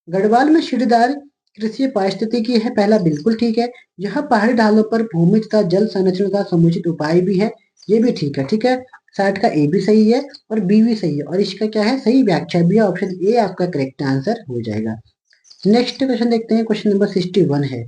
गढ़वाल में सीढ़ीदार कृषि पारिस्थितिकी है, पहला बिल्कुल ठीक है। यह पहाड़ी ढालों पर भूमि तथा जल संरक्षण का समुचित उपाय भी है, ये भी ठीक है, ठीक है। 60 का ए भी सही है और बी भी सही है, और इसका क्या है? सही व्याख्या भी है, ऑप्शन ए आपका करेक्ट आंसर हो जाएगा। नेक्स्ट क्वेश्चन देखते हैं, क्वेश्चन नंबर 61 है।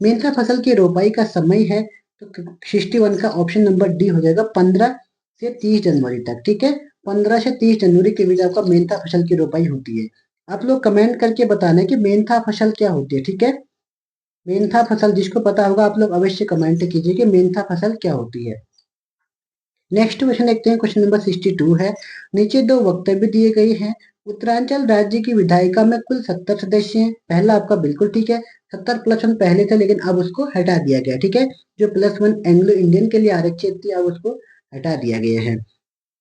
मेंथा फसल की रोपाई का समय है, तो 61 का ऑप्शन नंबर डी हो जाएगा 15 से 30 जनवरी तक, ठीक है। 15 से 30 जनवरी के बीच आपका मेंथा फसल की रोपाई होती है। आप लोग कमेंट करके बताना कि मेंथा फसल क्या होती है, ठीक है। मेंथा फसल जिसको पता होगा आप लोग अवश्य कमेंट कीजिए कि मेंथा फसल क्या होती है। नेक्स्ट क्वेश्चन देखते हैं, क्वेश्चन नंबर 62 है। नीचे दो वक्तव्य दिए गए हैं। उत्तरांचल राज्य की विधायिका में कुल 70 सदस्य हैं, पहला आपका बिल्कुल ठीक है। 70+1 पहले थे, लेकिन अब उसको हटा दिया गया, ठीक है। जो +1 एंग्लो इंडियन के लिए आरक्षित थी, अब उसको हटा दिया गया है।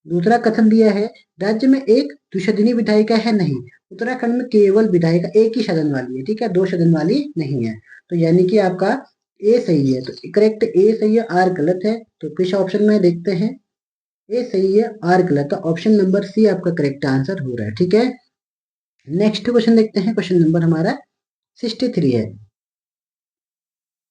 दूसरा कथन दिया है, राज्य में एक द्विसदनी विधायिका है, नहीं। उत्तराखंड में केवल विधायिका एक ही सदन वाली है, ठीक है, 2 सदन वाली नहीं है। तो यानी कि आपका ए सही है, तो करेक्ट ए सही है, आर गलत है। तो किस ऑप्शन में देखते हैं? ए सही है, आर गलत है, ऑप्शन नंबर सी आपका करेक्ट आंसर हो रहा है, ठीक है। नेक्स्ट क्वेश्चन देखते हैं, क्वेश्चन नंबर हमारा 63 है।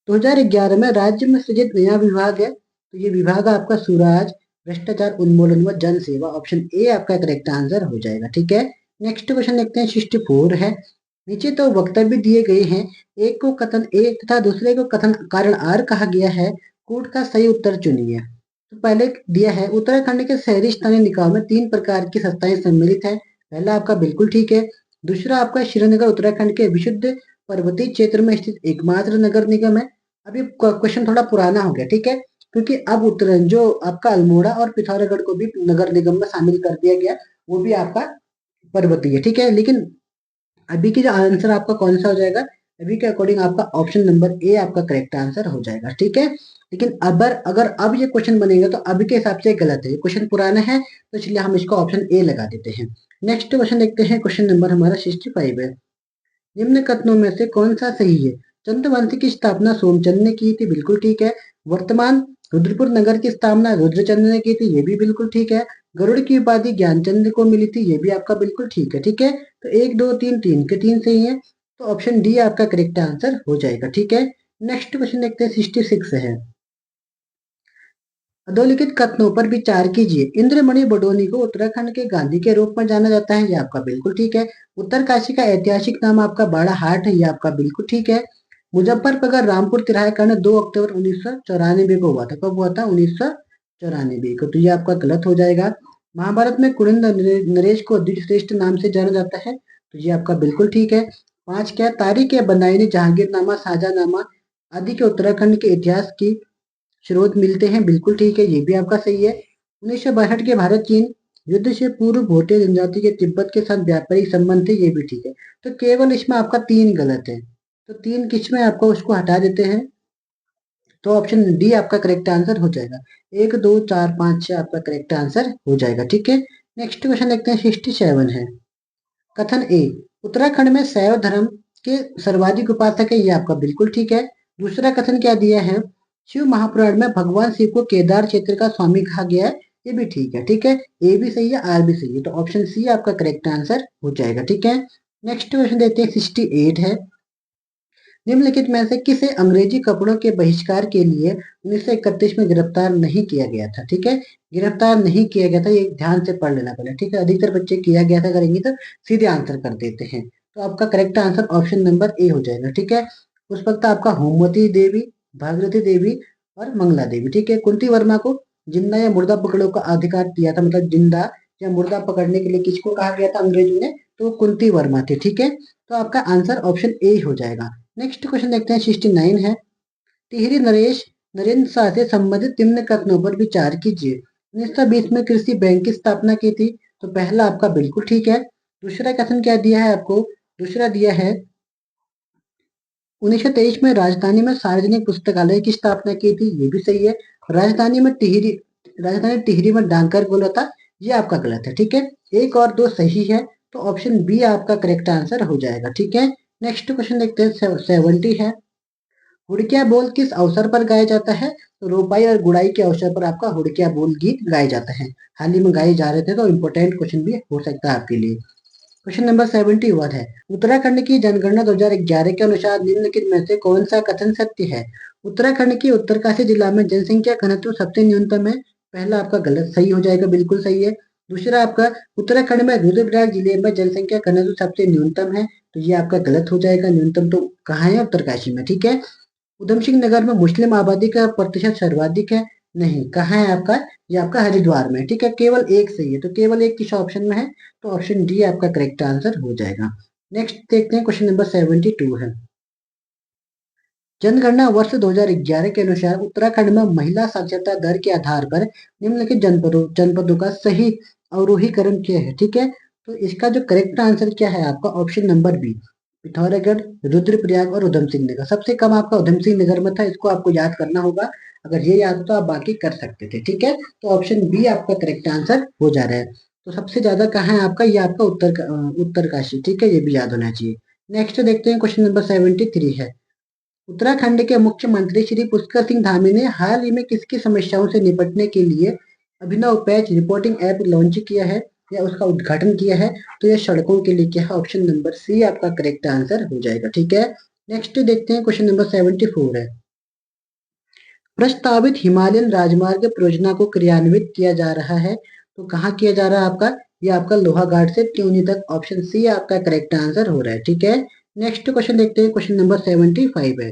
2011 में राज्य में सृजित नया विभाग है, तो ये विभाग आपका सुराज भ्रष्टाचार उन्मूलन व जन सेवा, ऑप्शन ए आपका करेक्ट आंसर हो जाएगा, ठीक है। नेक्स्ट क्वेश्चन देखते हैं 64 है। नीचे तो वक्तव्य दिए गए हैं, एक को कथन ए तथा दूसरे को कथन कारण आर कहा गया है, कूट का सही उत्तर चुनिए। तो पहले दिया है, उत्तराखंड के शहरी स्थानीय निकायों में 3 प्रकार की संस्थाएं सम्मिलित है, पहला आपका बिल्कुल ठीक है। दूसरा आपका श्रीनगर उत्तराखंड के विशुद्ध पर्वतीय क्षेत्र में स्थित एकमात्र नगर निगम है। अब ये क्वेश्चन थोड़ा पुराना हो गया, ठीक है, क्योंकि अब जो आपका अल्मोड़ा और पिथौरागढ़ को भी नगर निगम में शामिल कर दिया गया, वो भी आपका पर्वतीय, ठीक है। लेकिन अभी की जो आंसर आपका कौन सा हो जाएगा, अभी के अकॉर्डिंग आपका ऑप्शन नंबर ए आपका करेक्ट आंसर हो जाएगा, ठीक है। लेकिन अगर अगर अब ये क्वेश्चन बनेगा तो अभी के हिसाब से गलत है, ये क्वेश्चन पुराना है, तो इसलिए हम इसको ऑप्शन ए लगा देते हैं। नेक्स्ट क्वेश्चन देखते हैं, क्वेश्चन नंबर हमारा 65 है। निम्न कथनों में से कौन सा सही है? चंद्रवंश की स्थापना सोमचंद ने की थी, बिल्कुल ठीक है। वर्तमान रुद्रपुर नगर की स्थापना रुद्रचंद ने की थी, ये भी बिल्कुल ठीक है। गरुड़ की उपाधि ज्ञानचंद को मिली थी, ये भी आपका बिल्कुल ठीक है, ठीक है। तो एक दो तीन, तीन के तीन सही है, तो ऑप्शन डी आपका करेक्ट आंसर हो जाएगा, ठीक है। नेक्स्ट क्वेश्चन देखते हैं, 66 है। अधोलिखित कथनों पर विचार कीजिए। इंद्रमणि बडोनी को उत्तराखंड के गांधी के रूप में जाना जाता है, ये आपका बिल्कुल ठीक है। उत्तरकाशी का ऐतिहासिक नाम आपका बाड़ा हाट है, ये आपका बिल्कुल ठीक है। मुजफ्फरनगर रामपुर तिराहे कांड 2 अक्टूबर 1994 को हुआ था, कब हुआ था? 1994 को, तो ये आपका गलत हो जाएगा। महाभारत में कुनिंद नरेश को द्विजश्रेष्ठ नाम से जाना जाता है, तो ये आपका बिल्कुल ठीक है। 5 क्या, तारीख ए बदायूनी जहांगीरनामा शाहजहांनामा आदि के उत्तराखंड के इतिहास की स्रोत मिलते हैं, बिल्कुल ठीक है, ये भी आपका सही है। 1962 के भारत चीन युद्ध से पूर्व भोटे जनजाति के तिब्बत के साथ व्यापारिक संबंध थे, ये भी ठीक है। तो केवल इसमें आपका 3 गलत है, तो 3 किसमें आपका उसको हटा देते हैं, तो ऑप्शन डी आपका करेक्ट आंसर हो जाएगा। 1 2 4 5 6 आपका करेक्ट आंसर हो जाएगा, ठीक है। नेक्स्ट क्वेश्चन देखते हैं, 67 है। कथन ए, उत्तराखंड में शैव धर्म के सर्वाधिक उपासक है, ये आपका बिल्कुल ठीक है। दूसरा कथन क्या दिया है, शिव महापुराण में भगवान शिव को केदार क्षेत्र का स्वामी कहा गया है, ये भी ठीक है, ठीक है। ए भी सही है, आर भी सही है, तो ऑप्शन सी आपका करेक्ट आंसर हो जाएगा, ठीक है। नेक्स्ट क्वेश्चन देखते हैं, 68 है। निम्नलिखित में से किसे अंग्रेजी कपड़ों के बहिष्कार के लिए 1931 में गिरफ्तार नहीं किया गया था, ठीक है। गिरफ्तार नहीं किया गया था, ये ध्यान से पढ़ लेना पड़ेगा, ठीक है। अधिकतर बच्चे किया गया था करेंगे तो सीधे आंसर कर देते हैं, तो आपका correct answer option number A हो जाएगा, ठीक है। उस वक्त आपका होमवती देवी, भागीरथी देवी और मंगला देवी, ठीक है। कुंती वर्मा को जिंदा या मुर्दा पकड़ों का अधिकार दिया था, मतलब जिंदा या मुर्दा पकड़ने के लिए किसको कहा गया था अंग्रेजों ने, तो कुंती वर्मा थे, ठीक है। तो आपका आंसर ऑप्शन ए हो जाएगा। नेक्स्ट क्वेश्चन देखते हैं, 69 है। टिहरी नरेश नरेंद्र शाह से संबंधित निम्न कथनों पर विचार कीजिए। 1920 में कृषि बैंक की स्थापना की थी, तो पहला आपका बिल्कुल ठीक है। दूसरा कथन क्या दिया है आपको, दूसरा दिया है 1923 में राजधानी में सार्वजनिक पुस्तकालय की स्थापना की थी, ये भी सही है। राजधानी टिहरी में डाकघर बोला था, ये आपका गलत है, ठीक है। एक और दो सही है, तो ऑप्शन बी आपका करेक्ट आंसर हो जाएगा, ठीक है। नेक्स्ट क्वेश्चन देखते हैं, 70 है। हुड़किया बोल किस अवसर पर गाया जाता है, तो रोपाई और गुड़ाई के अवसर पर आपका हुड़किया बोल गीत गाए जाते हैं। हाल ही में गाए जा रहे थे, तो इम्पोर्टेंट क्वेश्चन भी हो सकता है आपके लिए। क्वेश्चन नंबर 71 है। उत्तराखंड की जनगणना 2011 के अनुसार निम्नलिखित में से कौन सा कथन सत्य है? उत्तराखंड के उत्तरकाशी जिला में जनसंख्या घनत्व सबसे न्यूनतम है, पहला आपका गलत, सही हो जाएगा, बिल्कुल सही है। दूसरा आपका उत्तराखंड में रुद्रप्रयाग जिले में जनसंख्या घनत्व सबसे न्यूनतम है, तो ये आपका गलत हो जाएगा। न्यूनतम तो कहाँ है? उत्तरकाशी में, ठीक है। उधम सिंह नगर में मुस्लिम आबादी का प्रतिशत सर्वाधिक है, नहीं, कहाँ है आपका? ये आपका हरिद्वार में, ठीक है। केवल एक सही है, तो केवल एक किस ऑप्शन में है, तो ऑप्शन डी आपका करेक्ट आंसर हो जाएगा। नेक्स्ट देखते हैं, क्वेश्चन नंबर 72 है। जनगणना वर्ष 2011 के अनुसार उत्तराखंड में महिला साक्षरता दर के आधार पर निम्नलिखित जनपदों का सही अवरोहीकरण क्या है, ठीक है। तो इसका जो करेक्ट आंसर क्या है आपका, option number B, Pithoragarh, Rudraprayag और उधम सिंह नगर। सबसे कम आपका उधम सिंह नगर में था, इसको आपको याद करना होगा। अगर ये याद हो तो आप बाकी कर सकते थे, ठीक है। तो ऑप्शन बी आपका करेक्ट आंसर हो जा रहा है। तो सबसे ज्यादा कहाँ है आपका, ये आपका उत्तरकाशी, ठीक है, ये भी याद होना चाहिए। नेक्स्ट देखते हैं, क्वेश्चन नंबर 73 है। उत्तराखंड के मुख्यमंत्री श्री पुष्कर सिंह धामी ने हाल ही में किसकी समस्याओं से निपटने के लिए अभिनव पैच रिपोर्टिंग ऐप लॉन्च किया है या उसका उद्घाटन किया है, तो यह सड़कों के लिए क्या है, ऑप्शन नंबर सी आपका करेक्ट आंसर हो जाएगा, ठीक है। नेक्स्ट देखते हैं, क्वेश्चन नंबर 74 है। प्रस्तावित हिमालयन राजमार्ग परियोजना को क्रियान्वित किया जा रहा है, तो कहाँ किया जा रहा है आपका, ये आपका लोहाघाट से त्यूनी तक, ऑप्शन सी आपका करेक्ट आंसर हो रहा है, ठीक है। नेक्स्ट क्वेश्चन देखते हैं, क्वेश्चन नंबर 75 है।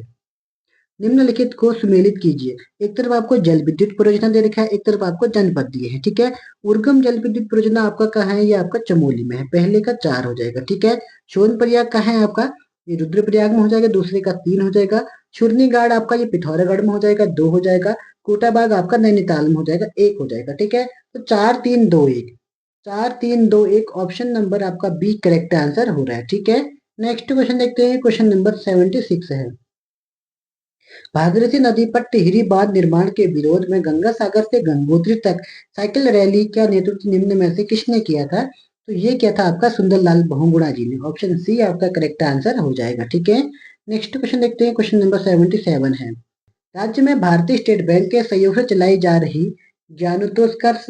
निम्नलिखित को सुमेलित कीजिए। एक तरफ आपको जल विद्युत परियोजना दे रखा है, एक तरफ आपको जनपद दिए हैं, ठीक है। उर्गम जल विद्युत परियोजना आपका कहाँ है, ये आपका चमोली में है, पहले का 4 हो जाएगा, ठीक है। सोनप्रयाग कहाँ है आपका, ये रुद्रप्रयाग में हो जाएगा, दूसरे का 3 हो जाएगा। छुरनीगाड़ आपका ये पिथौरागढ़ में हो जाएगा, 2 हो जाएगा। कोटाबाग आपका नैनीताल में हो जाएगा, 1 हो जाएगा, ठीक है। तो 4 3 2 1, 4321 ऑप्शन नंबर आपका बी करेक्ट आंसर हो रहा है। ठीक है, नेक्स्ट क्वेश्चन देखते हैं। क्वेश्चन नंबर 76 है। भागीरथी नदी पर टिहरी बांध निर्माण के विरोध में गंगा सागर से गंगोत्री तक साइकिल रैली का नेतृत्व निम्न में से किसने किया था? तो ये क्या था आपका सुंदरलाल बहुगुणा जी ने। ऑप्शन सी आपका करेक्ट आंसर हो जाएगा। ठीक है, नेक्स्ट क्वेश्चन देखते हैं। क्वेश्चन नंबर 77 है। राज्य में भारतीय स्टेट बैंक के सहयोग से चलाई जा रही ज्ञानोत्कर्ष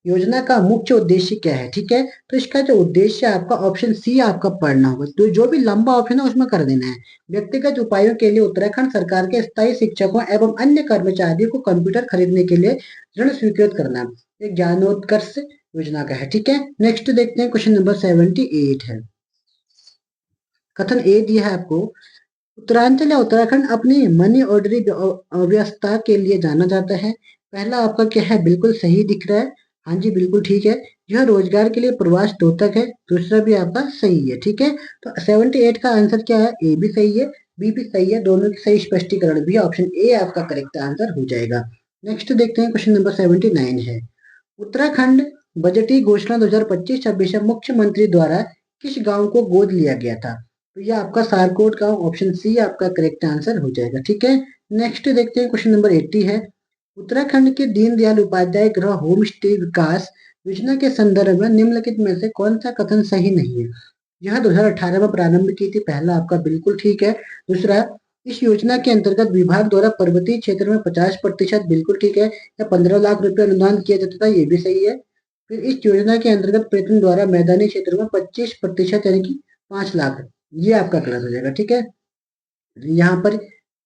योजना का मुख्य उद्देश्य क्या है? ठीक है, तो इसका जो उद्देश्य है आपका ऑप्शन सी आपका पढ़ना होगा। तो जो भी लंबा ऑप्शन है उसमें कर देना है। व्यक्तिगत उपायों के लिए उत्तराखंड सरकार के स्थायी शिक्षकों एवं अन्य कर्मचारियों को कंप्यूटर खरीदने के लिए ऋण स्वीकृत करना, ये ज्ञानोत्कर्ष योजना का है। ठीक है, नेक्स्ट देखते हैं। क्वेश्चन नंबर 78 है। कथन ए दिया है आपको, उत्तरांचल या उत्तराखंड अपनी मनी ऑर्डरी व्यवस्था के लिए जाना जाता है। पहला आपका क्या है? बिल्कुल सही दिख रहा है। हाँ जी, बिल्कुल ठीक है। यह रोजगार के लिए प्रवास द्योतक है। दूसरा भी आपका सही है। ठीक है, तो 78 का आंसर क्या है? ए भी सही है, बी भी सही है, दोनों की सही स्पष्टीकरण भी ऑप्शन ए आपका करेक्ट आंसर हो जाएगा। नेक्स्ट देखते हैं। क्वेश्चन नंबर 79 है। उत्तराखंड बजटीय घोषणा 2025-26 में मुख्यमंत्री द्वारा किस गांव को गोद लिया गया था? तो ये आपका सारकोट गांव, ऑप्शन सी आपका करेक्ट आंसर हो जाएगा। ठीक है, नेक्स्ट देखते हैं। क्वेश्चन नंबर 80 है। उत्तराखंड के दीनदयाल उपाध्याय गृह होम स्टे विकास योजना के संदर्भ में निम्नलिखित में से कौन सा कथन सही नहीं है? यह 2018 में प्रारंभ की थी। पहला आपका बिल्कुल ठीक है। दूसरा, इस योजना के अंतर्गत विभाग द्वारा पर्वतीय क्षेत्र में 50% बिल्कुल ठीक है, या 15 लाख रुपए अनुदान किया जाता था, ये भी सही है। फिर इस योजना के अंतर्गत प्रयत्न द्वारा मैदानी क्षेत्र में 25% यानी कि 5 लाख, ये आपका गलत हो जाएगा। ठीक है, यहाँ पर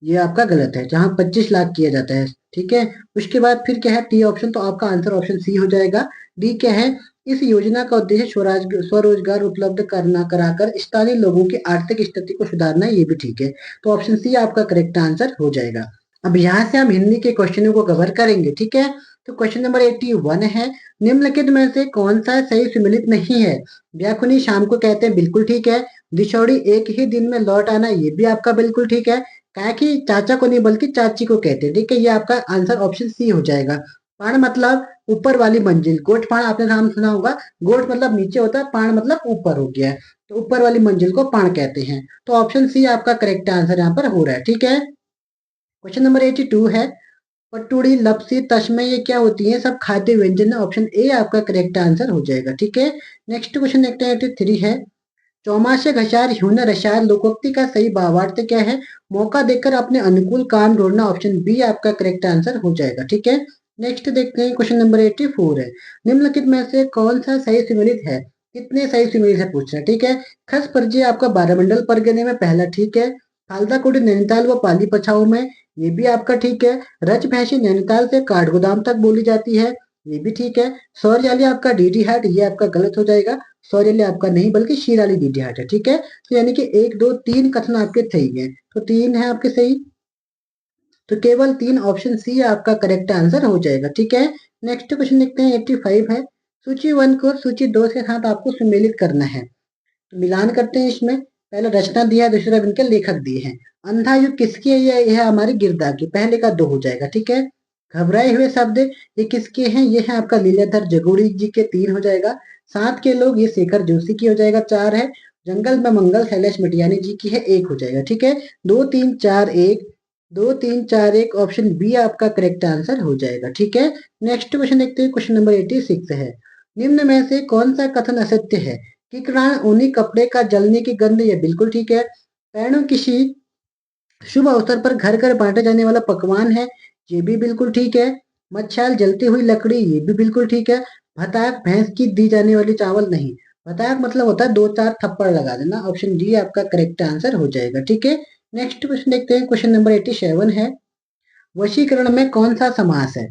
ये आपका गलत है, जहां 25 लाख किया जाता है। ठीक है, उसके बाद फिर क्या है? टी ऑप्शन, तो आपका आंसर ऑप्शन सी हो जाएगा। डी क्या है? इस योजना का उद्देश्य स्वरोजगार उपलब्ध करना कराकर स्थानीय लोगों की आर्थिक स्थिति को सुधारना, ये भी ठीक है। तो ऑप्शन सी आपका करेक्ट आंसर हो जाएगा। अब यहाँ से हम हिंदी के क्वेश्चनों को कवर करेंगे। ठीक है, तो क्वेश्चन नंबर 81 है। निम्नलिखित में से कौन सा सही सम्मिलित नहीं है? व्याकुनी शाम को कहते हैं, बिल्कुल ठीक है। दिशौड़ी एक ही दिन में लौट आना, ये भी आपका बिल्कुल ठीक है। क्या कि चाचा को नहीं बल्कि चाची को कहते हैं। ठीक है, ये आपका आंसर ऑप्शन सी हो जाएगा। पाण मतलब ऊपर वाली मंजिल, गोठ पाण आपने नाम सुना होगा। गोठ मतलब नीचे होता है, पाण मतलब ऊपर हो गया है, तो ऊपर वाली मंजिल को पाण कहते हैं। तो ऑप्शन सी आपका करेक्ट आंसर यहाँ पर हो रहा है। ठीक है, क्वेश्चन नंबर 82 है। पटुड़ी, लपसी, तस्मै, ये क्या होती है? सब खाद्य व्यंजन है। ऑप्शन ए आपका करेक्ट आंसर हो जाएगा। ठीक है, नेक्स्ट क्वेश्चन देखते हैं। 83 है। चौमासे घसार ह्यून रसार लोकोक्ति का सही भावार्थ क्या है? मौका देकर अपने अनुकूल काम ढूंढना, ऑप्शन बी आपका करेक्ट आंसर हो जाएगा। ठीक है, नेक्स्ट देखते हैं। क्वेश्चन नंबर 84 है। निम्नलिखित में से कौन सा सही सम्मिलित है? कितने सही सम्मिलित है पूछ रहा है। ठीक है, खस परजे आपका बारामंडल परगने में, पहला ठीक है। फालदा कुटी नैनीताल व पाली पछाऊ में, ये भी आपका ठीक है। रच भैंसी नैनीताल से काठगोदाम तक बोली जाती है, ये भी ठीक है। सौरजाली आपका डीडी हाट, ये आपका गलत हो जाएगा। सौरेली आपका नहीं बल्कि शीराली डीडी हाट है। ठीक है, तो यानी कि 1 2 3 कथन आपके सही है, तो 3 है आपके सही, तो केवल 3 ऑप्शन सी आपका करेक्ट आंसर हो जाएगा। ठीक है, नेक्स्ट क्वेश्चन देखते हैं। 85 है। सूची 1 को सूची 2 के साथ आपको सम्मिलित करना है, तो मिलान करते हैं। इसमें पहला रचना दिया है, दूसरा इनके लेखक दिए हैं। अंधा युग किसकी है? यह है हमारी गिरदा की, पहले का 2 हो जाएगा। ठीक है, घबराए हुए शब्द, ये किसके हैं? ये है आपका लीलाधर जगोड़ी जी के, 3 हो जाएगा। साथ के लोग, ये शेखर जोशी की हो जाएगा, 4 है। जंगल में मंगल शैलेश मटियानी जी की है, 1 हो जाएगा। ठीक है, 2 3 4 1, 2 3 4 1, ऑप्शन बी आपका करेक्ट आंसर हो जाएगा। ठीक है, नेक्स्ट क्वेश्चन देखते हैं। क्वेश्चन नंबर 86 है। निम्न में से कौन सा कथन असत्य है? किकरान ऊनी कपड़े का जलने की गंध, ये बिल्कुल ठीक है। पैणु किसी शुभ अवसर पर घर घर बांटे जाने वाला पकवान है, ये भी बिल्कुल ठीक है। मच्छाल जलती हुई लकड़ी, ये भी बिल्कुल ठीक है। भताक भैंस की दी जाने वाली चावल नहीं, भताक मतलब होता है 2 4 थप्पड़ लगा देना, ऑप्शन डी आपका करेक्ट आंसर हो जाएगा। ठीक है, नेक्स्ट क्वेश्चन देखते हैं। क्वेश्चन नंबर 87 है। वशीकरण में कौन सा समास है?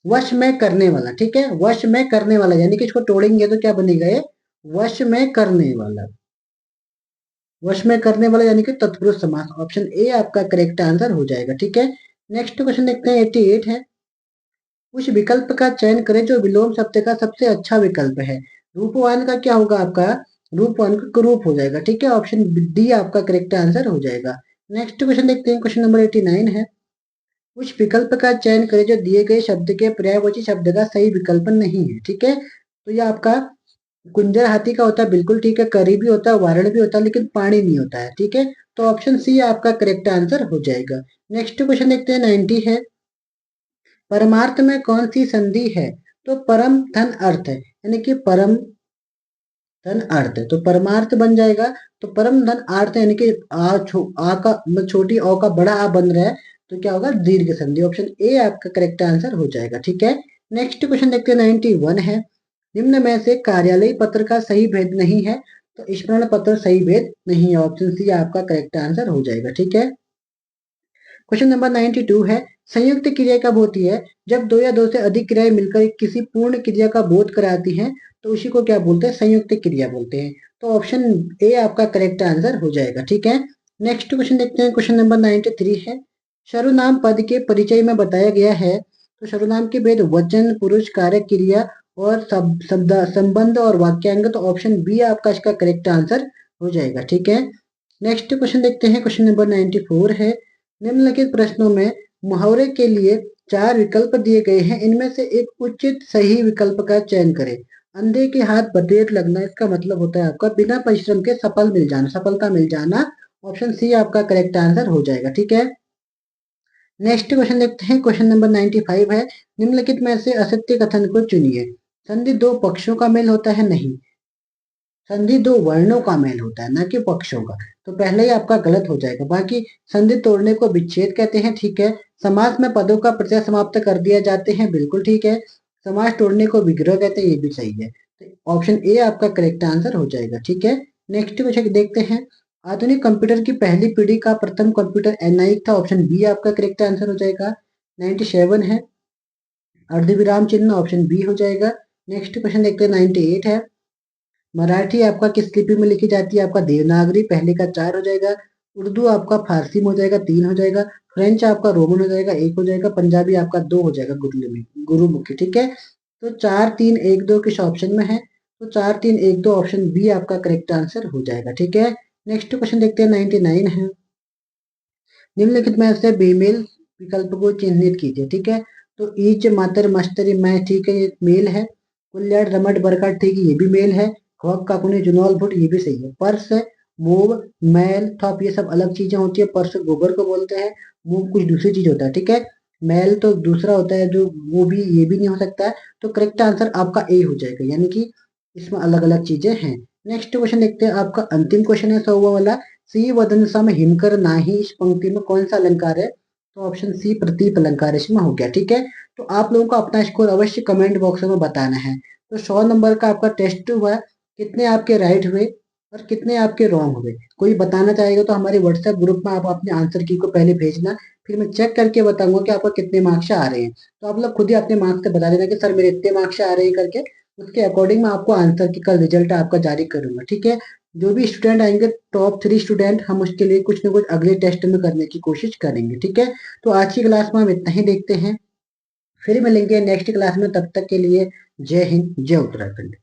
वश में करने वाला। ठीक है, वश में करने वाला यानी कि इसको तोड़ेंगे तो क्या बनेगा? ये वश में करने वाला, वश में करने वाला यानी कि तत्पुरुष समास, ऑप्शन ए आपका करेक्ट आंसर हो जाएगा। ठीक है, नेक्स्ट क्वेश्चन देखते हैं। 88 है। उस विकल्प का चयन करें जो विलोम शब्द का सबसे अच्छा विकल्प है। रूपवान का क्या होगा आपका? रूपवान का कुरूप हो जाएगा। ठीक है, ऑप्शन डी आपका करेक्ट आंसर हो जाएगा। नेक्स्ट क्वेश्चन देखते हैं। क्वेश्चन नंबर 89 है। उस विकल्प का चयन करें जो दिए गए शब्द के पर्यायवाची शब्द का सही विकल्प नहीं है। ठीक है, तो ये आपका कुंजर हाथी का होता है, बिल्कुल ठीक है। करी भी होता है, वारण भी होता है, लेकिन पानी नहीं होता है, ठीक है। तो ऑप्शन सी आपका करेक्ट आंसर हो जाएगा। नेक्स्ट क्वेश्चन देखते हैं, 90 है। परमार्थ में कौन सी संधि है? तो परम धन अर्थ है, यानी कि परम धन अर्थ है, तो परमार्थ बन जाएगा। तो परम धन अर्थ यानी कि आ का मतलब छोटी अ का बड़ा आ बन रहा है, तो क्या होगा? दीर्घ संधि। ऑप्शन ए आपका करेक्ट आंसर हो जाएगा, ठीक है। नेक्स्ट क्वेश्चन देखते हैं, 91 है। निम्न में से कार्यालय पत्र का सही भेद नहीं है, तो स्मरण पत्र सही भेद नहीं है। ऑप्शन सी आपका करेक्ट आंसर हो जाएगा, ठीक है। क्वेश्चन नंबर 92 है। संयुक्त क्रिया कब होती है? जब दो या दो से अधिक क्रियाएं मिलकर किसी पूर्ण क्रिया का बोध कराती हैं, तो उसी को क्या बोलते हैं? संयुक्त क्रिया बोलते हैं। तो ऑप्शन ए आपका करेक्ट आंसर हो जाएगा, ठीक है। नेक्स्ट क्वेश्चन देखते हैं, क्वेश्चन नंबर 93 है। सर्वनाम पद के परिचय में बताया गया है, तो सर्वनाम के भेद वचन, पुरुष, कारक, क्रिया और शब्द, संबंध और वाक्यांग। तो ऑप्शन बी आपका इसका करेक्ट आंसर हो जाएगा, ठीक है। नेक्स्ट क्वेश्चन देखते हैं, क्वेश्चन नंबर 94 है। निम्नलिखित प्रश्नों में मुहावरे के लिए 4 विकल्प दिए गए हैं, इनमें से एक उचित सही विकल्प का चयन करें। अंधे के हाथ बटेर लगना, इसका मतलब होता है आपका बिना परिश्रम के सफलता मिल जाना। ऑप्शन सी आपका करेक्ट आंसर हो जाएगा, ठीक है। नेक्स्ट क्वेश्चन देखते हैं, क्वेश्चन नंबर 95 है। निम्नलिखित में से असत्य कथन को चुनिए। संधि दो पक्षों का मेल होता है, नहीं। संधि दो वर्णों का मेल होता है, न कि पक्षों का। तो पहले ही आपका गलत हो जाएगा। बाकी संधि तोड़ने को विच्छेद कहते हैं, ठीक है। समास में पदों का प्रत्यय समाप्त कर दिया जाते हैं, बिल्कुल ठीक है। समास तोड़ने को विग्रह कहते हैं, ये भी सही है। तो ऑप्शन ए आपका करेक्ट आंसर हो जाएगा, ठीक है। नेक्स्ट क्वेश्चन देखते हैं। आधुनिक कंप्यूटर की पहली पीढ़ी का प्रथम कंप्यूटर एनाइक था। ऑप्शन बी आपका करेक्ट आंसर हो जाएगा। 97 है, अर्धविराम चिन्ह, ऑप्शन बी हो जाएगा। नेक्स्ट क्वेश्चन देखते हैं, 98 है। मराठी आपका किस लिपि में लिखी जाती है? आपका देवनागरी, पहले का 4 हो जाएगा। उर्दू आपका फारसी में हो जाएगा, 3 हो जाएगा। फ्रेंच आपका रोमन हो जाएगा, 1 हो जाएगा। पंजाबी आपका 2 हो जाएगा, गुरुमुखी, ठीक है। तो 4 3 1 2 किस ऑप्शन में है? तो 4 3 1 2 ऑप्शन बी आपका करेक्ट आंसर हो जाएगा, ठीक है। नेक्स्ट क्वेश्चन देखते हैं, 99 है। निम्नलिखित में से बेमेल विकल्प को चिन्हित कीजिए, ठीक है। तो ईच, मातर, मस्तरी, मैं, ठीक है, ये मेल है। कुल्याड़, रमट, बरकट, ठीक है, ये भी मेल है। हॉक, काकुनी, जुनौल, फुट, ये भी सही है। पर्स, मूव, मैल, थॉप, ये सब अलग चीजें होती है। पर्स गोबर को बोलते हैं, मूव कुछ दूसरी चीज होता है, ठीक है। मैल तो दूसरा होता है, जो वो भी, ये भी नहीं हो सकता है। तो करेक्ट आंसर आपका ए हो जाएगा, यानी कि इसमें अलग अलग चीजें हैं। नेक्स्ट क्वेश्चन देखते हैं, आपका अंतिम क्वेश्चन है 100 वाला। सी वदन सम हिमकर नाही, इस पंक्ति में कौन सा अलंकार है? तो ऑप्शन सी प्रतीप अलंकार इसमें हो गया, ठीक है। तो आप लोगों को अपना स्कोर अवश्य कमेंट बॉक्स में बताना है। तो 100 नंबर का आपका टेस्ट हुआ, कितने आपके राइट हुए और कितने आपके रॉन्ग हुए। कोई बताना चाहेगा तो हमारे व्हाट्सएप ग्रुप में आप अपने आंसर की को पहले भेजना, फिर मैं चेक करके बताऊंगा कि आपका कितने मार्क्स आ रहे हैं। तो आप लोग खुद ही अपने मार्क्स से बता देना कि सर मेरे इतने मार्क्स आ रहे हैं करके। उसके अकॉर्डिंग मैं आपको आंसर की कल रिजल्ट आपका जारी करूंगा, ठीक है। जो भी स्टूडेंट आएंगे, टॉप 3 स्टूडेंट, हम उसके लिए कुछ ना कुछ अगले टेस्ट में करने की कोशिश करेंगे, ठीक है। तो आज की क्लास में हम इतना ही देखते हैं, फिर मिलेंगे नेक्स्ट क्लास में। तब तक के लिए जय हिंद, जय उत्तराखंड।